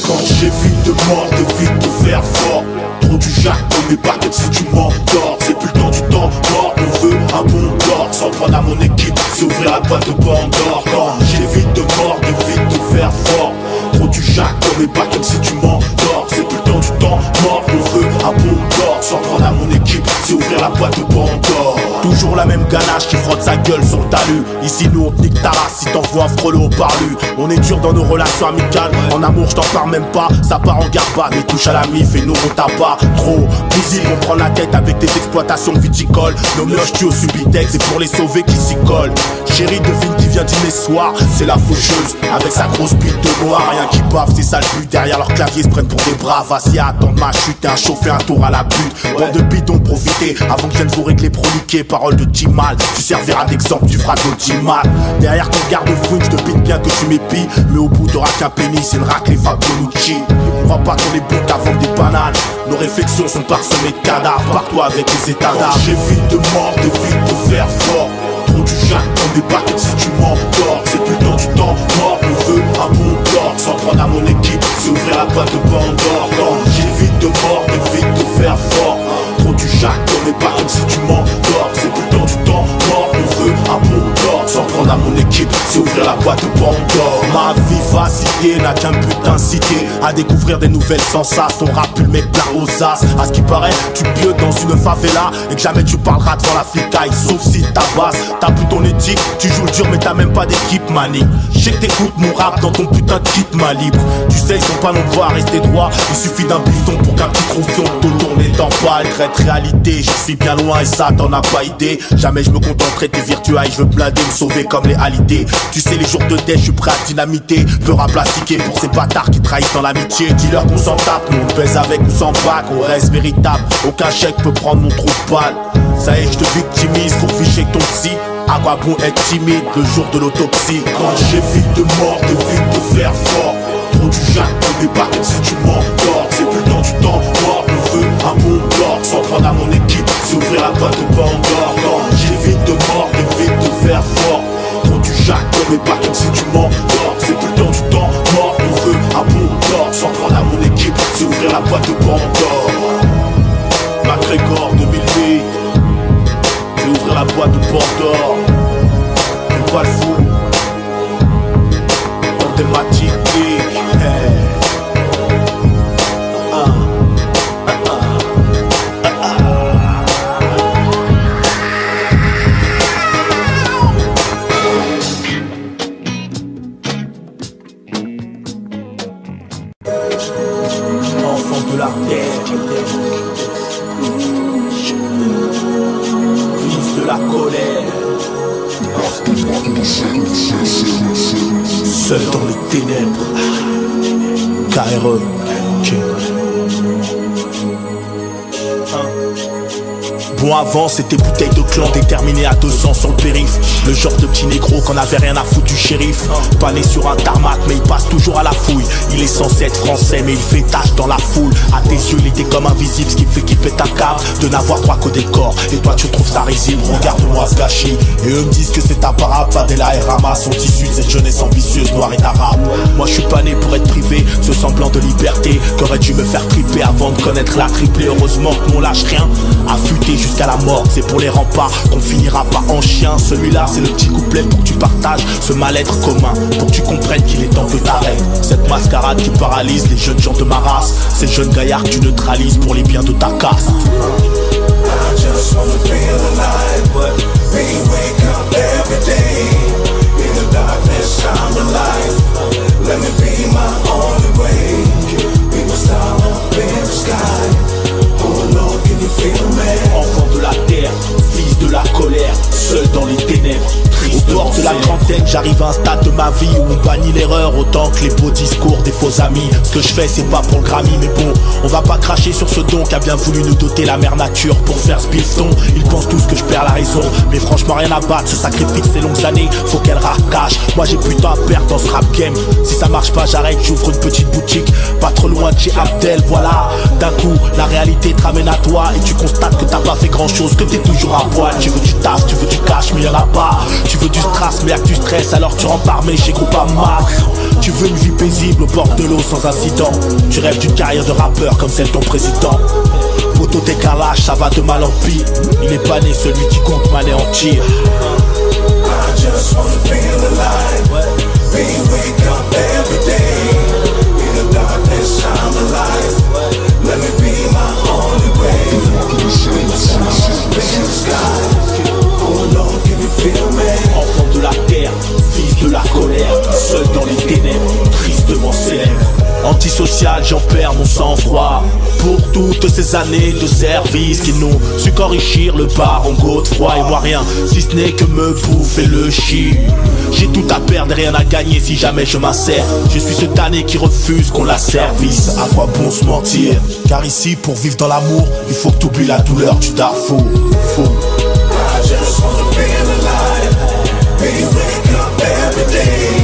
S6: Quand j'évite de mort, d'évite de faire fort. Trop du jack dans mes baguettes si tu m'endors. C'est plus le temps du temps mort, on veut un bon corps. Sans prendre à mon équipe, c'est ouvrir la boîte de Pandore. Quand j'évite de mort, d'évite de faire fort. Trop du jack dans mes baguettes si tu m'endors. C'est plus le temps du temps mort, on veut un bon corps. Sans prendre à mon équipe, c'est ouvrir la boîte de Pandore.
S2: Toujours la même ganache qui frotte sa gueule sur le talus. Ici nous on te nique ta race si t'envoies un frelot au parlu. On est dur dans nos relations amicales. En amour je t'en parle même pas. Ça part en garba, mais touche à la mif et nous on t'a pas. Trop visible, on prend la tête avec tes exploitations viticoles. Nos mioches tuent au Subitex, c'est pour les sauver qui s'y collent. Chérie devine qui vient dîner ce soir. C'est la faucheuse avec sa grosse bite de noir. Rien qui bave, c'est ça le but. Derrière leur clavier se prennent pour des braves. Assis à attendre ma chute et à chauffer un tour à la butte. Bande de bidons profiter avant que je vienne vous régler proniquer. Parole de Timal, tu serviras d'exemple, tu feras de Timal. Derrière ton garde-fou, je te pine bien que tu m'épies. Mais au bout t'auras qu'un pénis, c'est une raclée Fabiolucci. On va pas qu'on est bon qu'à vendre des bananes. Nos réflexions sont parsemées de cadavres. Pars-toi avec les états d'âme.
S6: J'évite de mort, d'évite de faire fort. Trop du jack dans mes baguettes si tu m'endors. C'est plus le temps du temps mort, on veut un bon corps. Sans prendre à mon équipe, c'est ouvrir la boîte de Pandore. Quand j'évite de mort, d'évite de faire fort. Trop du jack dans mes baguettes si tu m'endors. C'est plus le temps du temps mort, on veut un bon corps. Sans prendre à mon équipe, c'est ouvrir la boîte de Pandore.
S2: Ma vivacité n'a qu'un but d'inciter à découvrir des nouvelles sensations. Ton rap pue le mec plein aux as. À ce qui paraît, tu pieux dans une favela et que jamais tu parleras devant la flicaille. Sauf si ta base, t'as plus ton éthique. Tu joues le dur mais t'as même pas d'équipe mani. Je sais que t'écoutes mon rap dans ton putain de kit ma libre. Tu sais ils sont pas nombreux à rester droit. Il suffit d'un bifton pour qu'un petit croupion te tourne les temps pas. Réalité, je suis bien loin et ça t'en as pas idée. Jamais je me contenterai de tes virtuailles. Je veux blader, me sauver comme les alités. Tu sais les jours de dette, je suis prêt à dynamiter. Peur à plastiquer pour ces bâtards qui trahissent dans l'amitié. Dis-leur qu'on s'en tape, nous on pèse avec ou sans bac. On reste véritable, aucun chèque peut prendre mon trou de balle. Ça y est, je te victimise pour ficher ton psy. À quoi bon être timide le jour de l'autopsie?
S6: Quand j'évite de mort, d'évite de faire fort. Trop du jack dans mes baguettes si tu m'endors. C'est plus le temps du temps mort, on veut un bon corps. Sans prendre à mon équipe, c'est ouvrir la boîte de Pandore. Quand j'évite de mort, d'évite de faire fort. Trop du jack dans mes baguettes si tu m'endors. C'est plus le temps du temps mort, on veut un bon corps. Sans prendre à mon équipe, c'est ouvrir la boîte de Pandore.
S2: McGregor 2008, c'est ouvrir la boîte de Pandore. Fais pas le fou, dans tes matiques.
S4: Enfant de la terre, fils de la colère,
S2: Seul dans les ténèbres. KRE.
S4: Bon avant c'était bouteille de clan déterminé à 200 sur le périph'. Le genre de petit négro qu'on avait rien à foutre du shérif. Pas né sur un tarmac mais il passe toujours à la fouille. Il est censé être français mais il fait tâche dans la foule. À tes yeux il était comme invisible, ce qui fait qu'il pète ta cave. De n'avoir droit qu'au décor. Et toi tu trouves ça risible, regarde-moi ce gâchis. Et eux me disent que c'est imparable. Fadela et Rama sont issus de cette jeunesse ambitieuse, noire et arabe. Moi je suis pas né pour être privé, ce semblant de liberté qu'aurait dû me faire triper avant de connaître la triplée. Heureusement que nous on lâche rien, affûté jusqu'à la mort. C'est pour les remparts qu'on finira pas en chien. Celui-là c'est le petit couplet pour que tu partages ce mal-être commun, pour que tu comprennes qu'il est temps que t'arrêtes cette mascarade qui paralyse les jeunes gens de ma race. Ces jeunes gaillards que tu neutralises pour les biens de ta caste.
S9: I just wanna feel alive. We wake up every day. In the darkness I'm alive. Let me be my only way. We must start up in the sky. Oh Lord, can you feel me?
S4: Enfant de la terre, fils de la colère, seul dans les ténèbres. Au bord de la trentaine, j'arrive à un stade de ma vie où on bannit l'erreur autant que les beaux discours des faux amis. Ce que je fais c'est pas pour le Grammy, mais bon, on va pas cracher sur ce don qui a bien voulu nous doter la mère nature pour faire ce bifton. Ils pensent tous que je perds la raison, mais franchement rien à battre. Ce sacrifice ces longues années, faut qu'elle racache. Moi j'ai plus de temps à perdre dans ce rap game. Si ça marche pas j'arrête, j'ouvre une petite boutique pas trop loin de chez Abdel, voilà. D'un coup la réalité te ramène à toi et tu constates que t'as pas fait grand chose, que t'es toujours à poil. Tu veux du taf, tu veux du cash, mais y'en a pas. Tu veux du strass, mais y'a que du stress, alors tu rentres armé chez Groupama. Tu veux une vie paisible au bord de l'eau sans incident. Tu rêves d'une carrière de rappeur comme celle de ton président. Poto t'es qu'un lâche, ça va de mal en pire. Il est pas né celui qui compte m'anéantir.
S9: I just wanna feel alive. We wake up every day. In the darkness I'm alive. Let me be my only way. We must start up in the sky. Oh Lord, can you feel me?
S4: Enfant de la terre, fils de la colère, seul dans les ténèbres, tristement célèbre. Antisocial, j'en perds mon sang-froid. Pour toutes ces années de service qui n'ont su qu'enrichir le baron Godefroy. Et moi rien, si ce n'est que me bouffer le chi. J'ai tout à perdre et rien à gagner si jamais je m'insère. Je suis ce damné qui refuse qu'on la service. À quoi bon se mentir? Car ici, pour vivre dans l'amour, il faut que t'oublies la douleur du Darfour.
S9: I just wanna feel alive. We wake up every day.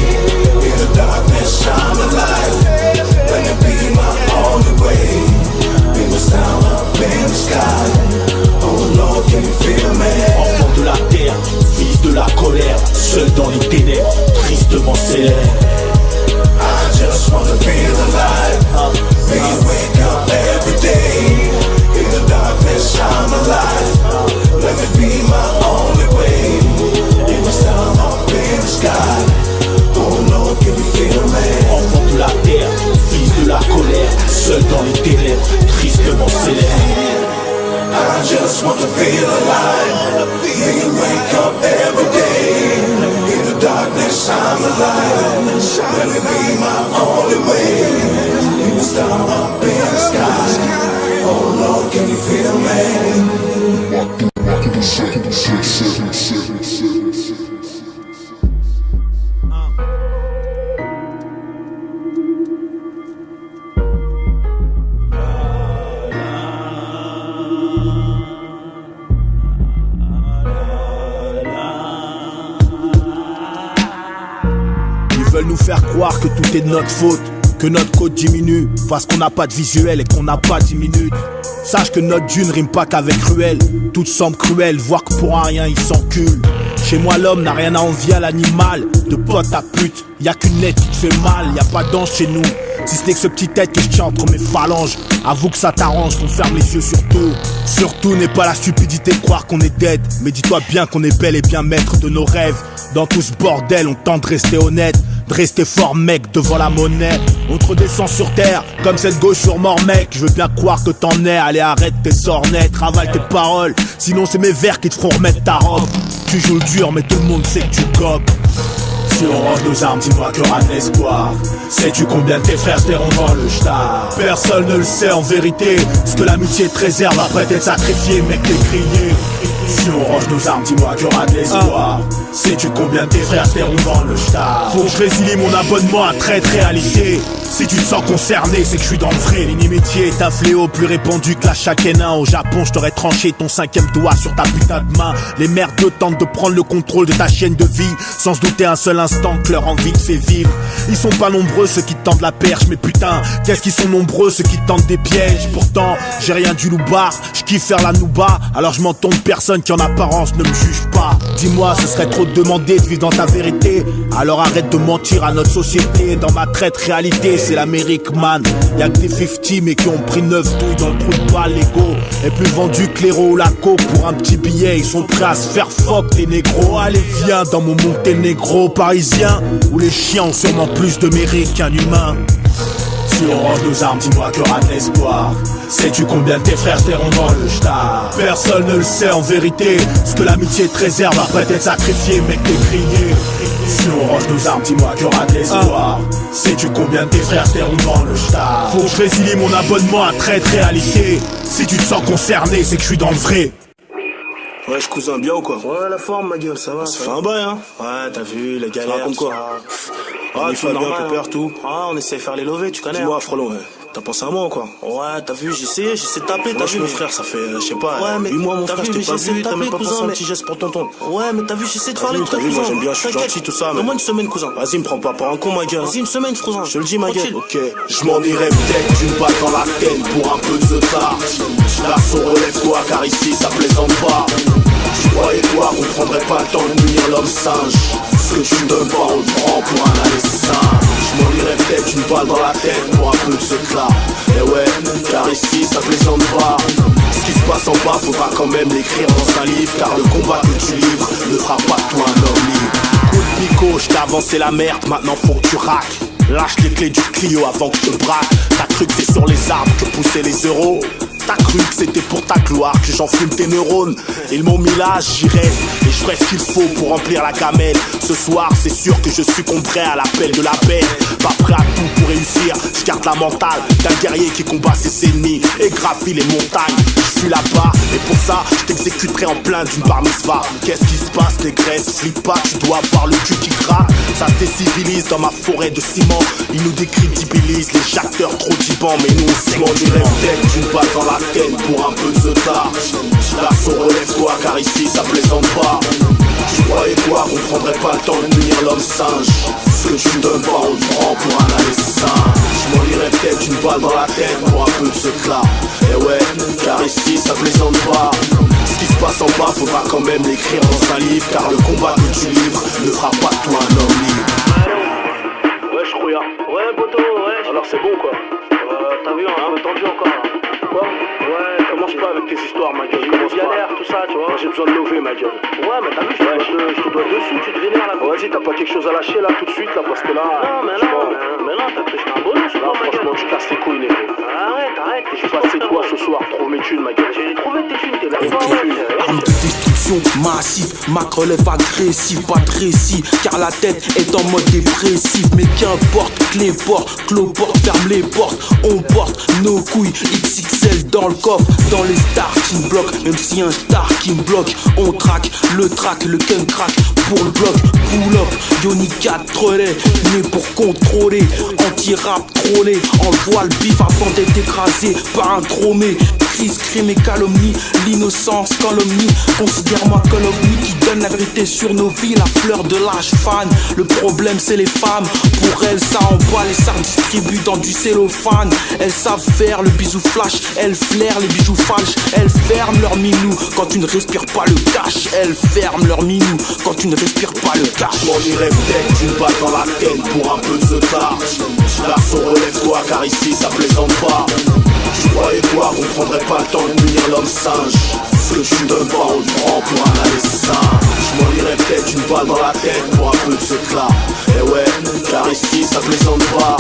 S9: In the darkness I'm alive. Let me be my only way. We must stand up in the sky. Oh Lord, can you feel me?
S4: Enfant de la terre, fils de la colère, seul dans les ténèbres, tristement célèbre.
S9: I just wanna feel alive. We wake up every day. In the darkness I'm alive. Let me be my only way. We must stand up in the sky. Oh Lord, can you feel me?
S4: Enfant de la terre, fils de la colère, seul dans les ténèbres, tristement célèbre.
S9: I just want to feel alive. We wake up every day. In the darkness I'm alive. Let me be my only way. We must stand up in the sky. Oh Lord, can you feel me?
S4: Ils veulent nous faire croire que tout est de notre faute, que notre code diminue parce qu'on n'a pas de visuel et qu'on n'a pas 10 minutes. Sache que notre dune rime pas qu'avec cruel. Tout semble cruel, voir que pour un rien il s'encule. Chez moi l'homme n'a rien à envier à l'animal. De pote à pute, y'a qu'une lettre qui te fait mal. Y'a pas d'ange chez nous, si ce n'est que ce petit tête que je tiens entre mes phalanges. Avoue que ça t'arrange qu'on ferme les yeux sur tout. Surtout n'est pas la stupidité de croire qu'on est dead. Mais dis-toi bien qu'on est bel et bien maître de nos rêves. Dans tout ce bordel on tente de rester honnête, de rester fort mec devant la monnaie. On te redescend sur terre comme cette gauche sur mort mec. Je veux bien croire que t'en es, allez arrête tes sornets, travaille tes paroles. Sinon c'est mes vers qui te feront remettre ta robe. Tu joues le dur mais tout le monde sait que tu copes. Si on range nos armes, dis-moi qu'il y aura un espoir. Sais-tu combien de tes frères t'erront dans le star? Personne ne le sait en vérité. Ce que l'amitié te réserve après t'être sacrifié, mec t'es grillé.
S2: Si on range nos armes, dis-moi qu'il y aura de l'espoir. Sais-tu combien de tes frères se tairont dans le star? Faut que je résilie mon abonnement à traite réalité. Si tu te sens concerné, c'est que je suis dans le vrai. L'inimitié est un fléau plus répandu que la Shakenin. Au Japon, je t'aurais tranché ton 5e doigt sur ta putain de main. Les merdeux tentent de prendre le contrôle de ta chaîne de vie, sans se douter un seul instant que leur envie te fait vivre. Ils sont pas nombreux ceux qui te tendent la perche, mais putain, qu'est-ce qu'ils sont nombreux ceux qui te tentent des pièges. Pourtant, j'ai rien du loupard, je kiffe faire la nouba. Alors je m'entends de personne qui en apparence ne me juge pas. Dis-moi, ce serait trop de demander de vivre dans ta vérité. Alors arrête de mentir à notre société. Dans ma traite réalité, c'est l'Amérique, man. Y'a que des 50 mais qui ont pris 9 douilles dans le trou de balle. L'ego est plus vendu que l'héros ou la coke. Pour un petit billet, ils sont prêts à se faire fuck. T'es négro, allez viens dans mon Monténégro parisien, où les chiens ont sûrement plus de mérite qu'un humain. Si on range nos armes, dis-moi qu'il y aura de l'espoir. Sais-tu combien de tes frères tairont dans le star? Personne ne le sait en vérité. Ce que l'amitié te réserve après t'être sacrifié, mec, t'es grillé. Si on range nos armes, dis-moi qu'il y aura de l'espoir. Sais-tu combien de tes frères tairont dans le star? Faut que je résilie mon abonnement à traite réalité. Si tu te sens concerné, c'est que je suis dans le vrai.
S10: Ouais, je cousin bien ou quoi?
S2: Ouais, la forme, ma gueule, ça va.
S10: Ça fait un bail, hein?
S2: Ouais, t'as vu, les galères.
S10: Comme quoi?
S2: Ah,
S10: tu vas bien, peu peur, tout.
S2: Ah, on essaie de faire les lovés, tu connais.
S10: Dis-moi, Frelon, ouais. T'as pensé à moi ou quoi?
S2: Ouais, t'as vu, j'ai essayé de taper, t'as vu.
S10: Mon frère, ça fait, je sais pas,
S2: ouais, mais
S10: 8 mois, mon frère, je t'ai pas vu, t'as même pas
S2: cousin,
S10: passé un petit geste pour tonton.
S2: Ouais, mais t'as vu, j'essaie de faire les trucs,
S10: moi j'aime bien, je suis gentil, tout ça, mais.
S2: Donne-moi une semaine, cousin.
S10: Vas-y, me prends pas pour un con, ma gueule.
S2: Vas-y, une semaine, cousin.
S10: Je te le dis, ma gueule. Ok.
S6: Je m'en irai peut-être d'une balle dans la tête pour un peu de tard. Garçon, relève-toi car ici ça plaisante pas. Tu croyais quoi qu'on prendrait pas le temps de munir l'homme singe? Ce que tu donnes pas on le prend pour un assassin. Je m'en irai peut-être une balle dans la tête pour un peu de ce clat. Et ouais, car ici ça plaisante pas. Ce qui se passe en bas faudra quand même l'écrire dans un livre. Car le combat que tu livres ne fera pas de toi un homme libre.
S2: Coup de pico, je t'ai avancé la merde, maintenant faut que tu raques. Lâche les clés du Clio avant que je te braque. T'as cru que c'est sur les arbres que poussaient les euros. T'as cru que c'était pour ta gloire que j'enfume tes neurones. Ils m'ont mis là, j'y reste et je ferai ce qu'il faut pour remplir la gamelle. Ce soir c'est sûr que je succomberai à l'appel de la paix. Pas prêt à tout pour réussir, je garde la mentale d'un guerrier qui combat ses ennemis et gravit les montagnes. Je suis là-bas et pour ça je t'exécuterai en plein d'une bar mitzvah. Qu'est-ce qui se passe les graisses? Flippe pas, tu dois avoir le cul qui gratte. Ça se décivilise dans ma forêt de ciment. Ils nous décrédibilisent, les acteurs trop dibans. Mais nous on sait qu'on dirait peut-être d'une balle dans la tête pour un peu de ce tard. Garçon, relève-toi car ici ça plaisante pas. Tu croyais quoi qu'on prendrait pas le temps de munir l'homme singe? Ce que tu donnes pas on le prend pour un assassin. Je m'en irais peut-être une balle dans la tête pour un peu de ce clat. Et ouais, car ici ça plaisante pas. Ce qui se passe en bas faudra quand même l'écrire dans un livre. Car le combat que tu livres ne fera pas de toi un homme libre.
S10: Ouais, je crois.
S2: Ouais, poteau, ouais.
S10: Alors c'est bon quoi?
S2: T'as vu, un peu tendu encore là.
S10: Quoi? Ouais, commence pas avec tes histoires, ma gueule. Commence
S2: galère, tout ça, tu vois.
S10: Moi j'ai besoin de lever, ma gueule.
S2: Ouais, mais t'as vu, je te dois dessus, tu te vénères là.
S10: Vas-y, t'as pas quelque chose à lâcher là tout de suite là parce que là.
S2: Non, mais non, t'as pris un bonus ou
S10: là,
S2: quoi, ma gueule?
S10: franchement, tu casses tes couilles, négro.
S2: Arrête,
S10: J'ai passé quoi ce soir? Trouve mes thunes, ma gueule.
S2: J'ai trouvé tes thunes, t'es là.
S3: Arme de destruction massive, ma relève agressive, pas de récit, car la tête est en mode dépressif. Mais qu'importe, clé porte, cloporte, ferme les portes, on porte nos couilles XXL dans le coffre, dans les starting blocks. Même si un star qui me bloque, on traque le track, le gun crack pour le bloc, pull up, Yoni 4 relais, né pour contrôler, anti-rap trollé, envoie le bif avant d'être écrasé par un tromé. Crise, crime et calomnie, l'innocence calomnie. Considère-moi calomnie qui donne la vérité sur nos vies, la fleur de l'âge fan. Le problème c'est les femmes, pour elles ça envoie, les ça distribue dans du cellophane. Elles savent faire le bisou flash, elles flairent les bijoux falches. Elles ferment leur minou quand tu ne respires pas le cash. Elles ferment leur minou quand tu ne respires pas le cash.
S6: Je m'en irais peut-être d'une balle dans la tête pour un peu de ce tard. Garçon, relève-toi car ici ça plaisante pas. Tu croyais quoi qu'on prendrait pas le temps de munir l'homme singe? Ce que tu donnes pas on le prend pour un assassin. Je m'en irais peut-être une balle dans la tête pour un peu de ce clat. Et ouais, car ici ça plaisante pas.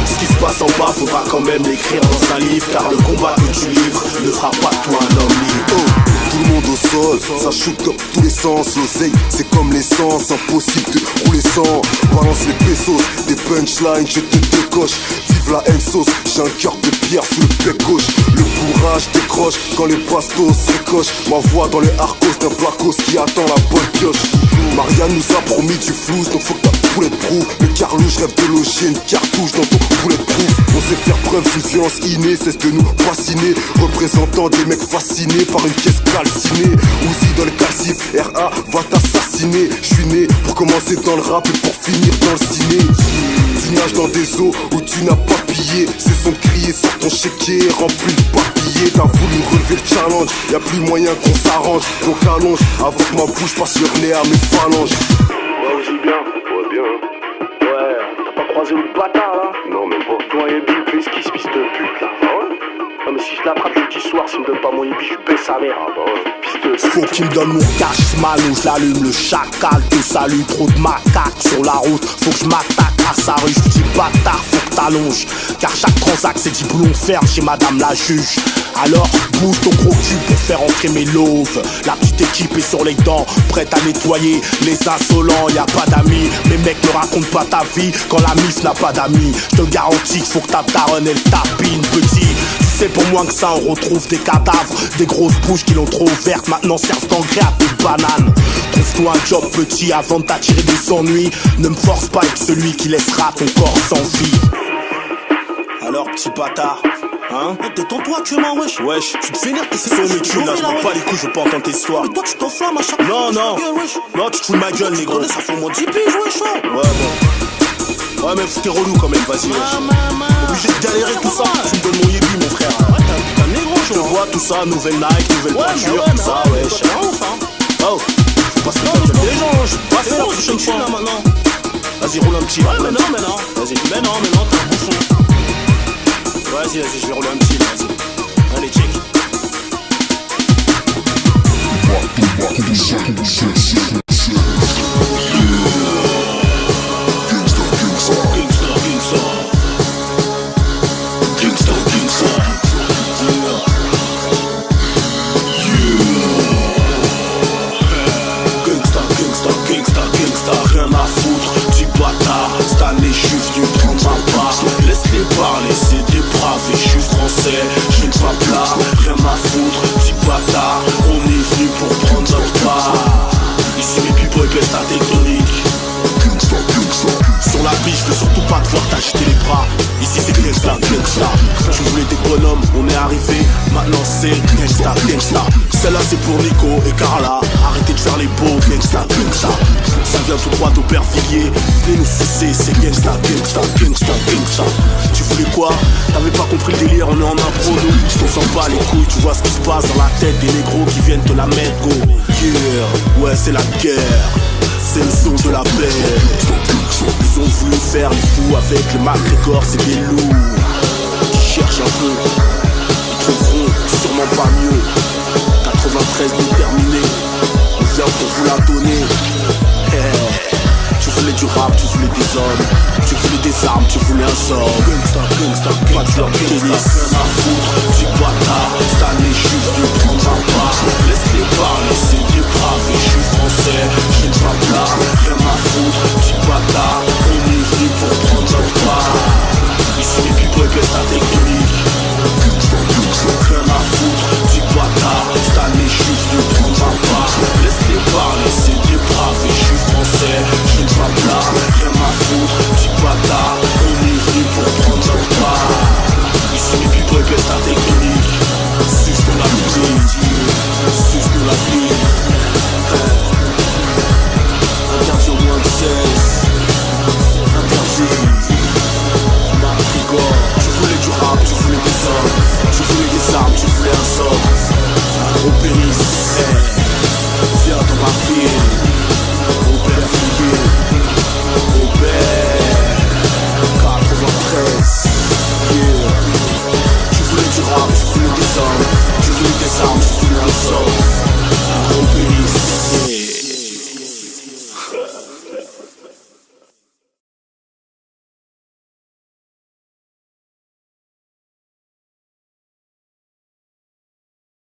S6: Ce qui se passe en bas faudra quand même l'écrire dans un livre. Car le combat que tu livres ne fera pas de toi un homme libre.
S8: Tout le monde au sol, ça shoot dans tous les sens. L'oseille, c'est comme l'essence, impossible de rouler sans. Balance les pesos, des punchlines, je te décoche. Vive la haine sauce, j'ai un cœur de pierre sous le bec gauche. Le courage décroche.
S11: poche quand les bastos ricochent. Ma voix dans les arcos d'un placos qui attend la bonne pioche. Marianne nous a promis du flou, donc faut que ta poulette prouve. Mais Carlou, je rêve de loger une cartouche dans ton poulette prouve. On sait faire preuve d'une violence innée, cesse de nous fasciner. Représentant des mecs fascinés par une caisse calcinée. Ouzi dans le calcif, RA va t'assassiner. Je suis né pour commencer dans le rap et pour finir dans le ciné. Tu nages dans des eaux où tu n'as pas pillé. C'est son de crier sur ton chéquier, rempli de papier. T'as voulu relever le challenge, y'a plus moyen qu'on s'arrange. Donc allonge, avant que ma bouche passe sur nez à mes phalanges.
S10: Ouais, aussi bien. Ouais, bien. Ouais, t'as pas croisé le bâtard là? Non, même pas. Toi et Bill, fais esquisse, fils de pute là. Ah ouais? Non, mais si je l'attrape jeudi soir, s'il me donne pas mon hippie, je baisse sa mère. Ah bah ouais, fils de pute.
S2: Faut qu'il me donne mon cash, malo, je l'allume, le chacal te salue. Trop de macaques sur la route, faut que je m'attaque à sa rue. Je dis bâtard, faut que t'allonges, car chaque transac c'est du boulon ferme chez madame la juge. Alors bouge ton gros cul pour faire entrer mes loaves. La petite équipe est sur les dents, prête à nettoyer les insolents. Y'a pas d'amis, mes mecs ne racontent pas ta vie quand la miss n'a pas d'amis. Je te garantis qu'il faut que ta daronne elle tapine, petit. Tu sais pour moins que ça on retrouve des cadavres, des grosses bouches qui l'ont trop ouvertes, maintenant servent d'engrais à tes bananes. Trouve-toi un job petit avant de t'attirer des ennuis. Ne me force pas avec celui qui laissera ton corps sans vie. Alors petit bâtard, hein?
S12: Détends-toi actuellement, wesh.
S2: Wesh,
S12: tu te vénères, t'es
S2: c'est mes thunes là, je m'en pas les couilles, je veux pas entendre tes histoires.
S12: Mais toi tu t'enflammes à chaque fois.
S2: Non, non, non, tu te fous de ma gueule, négro.
S12: Ça fait au moins 10 piges, wesh.
S2: Ouais, bon. Ouais, mais t'es relou quand même, vas-y, wesh. Obligé de galérer tout ça, tu me donnes mon yébi, mon frère.
S12: Ouais, t'es un putain de négro,
S2: je te vois tout ça, nouvelle Nike, nouvelle voiture, tout ça, wesh. Oh, faut pas se faire de des gens, je vais pas faire la prochaine fois.
S12: Là maintenant.
S2: Vas-y, roule un petit.
S12: Ouais, mais non,
S2: Vas-y, mais non, t'es un bouffon. Vas-y, je vais rouler un petit, vas-y. Allez, check.
S6: Rien à foutre, petit bâtard. Cette année je suis venu prendre ma part. Laisse-les parler, c'est des braves. Je suis français, j'ai pas plat. Rien à foutre, petit bâtard. On est venu pour prendre notre part. Ici mes people baissent la tectonique.
S2: Sur la biche, je veux surtout pas te voir t'agiter les bras. Ici c'est gangsta, gangsta. Tu voulais des bonhommes, on est arrivé. Maintenant c'est gangsta, gangsta. Celle-là c'est pour Nico et Carla. Arrêtez de faire les beaux, gangsta, gangsta. Ça vient tout droit d'Aubervilliers. Venez nous sucer, c'est gangsta, gangsta, gangsta, gangsta. Tu voulais quoi? T'avais pas compris le délire, on est en impro nous. On s'en bat les couilles, tu vois ce qui se passe dans la tête des négros qui viennent te la mettre, go. Yeah, ouais c'est la guerre. C'est le son de la paix. Ils ont voulu faire les fous avec le McGregor, c'est des loups. Qui cherchent un peu, ils trouveront sûrement pas mieux. 93 déterminé, on vient pour vous la donner. Hey. Tu voulais du rap, tu voulais des hommes. Tu voulais des armes, tu voulais un sort. Gangsta, gangsta, pas de leur tennis.
S6: Rien à foutre, petit bâtard. Cette année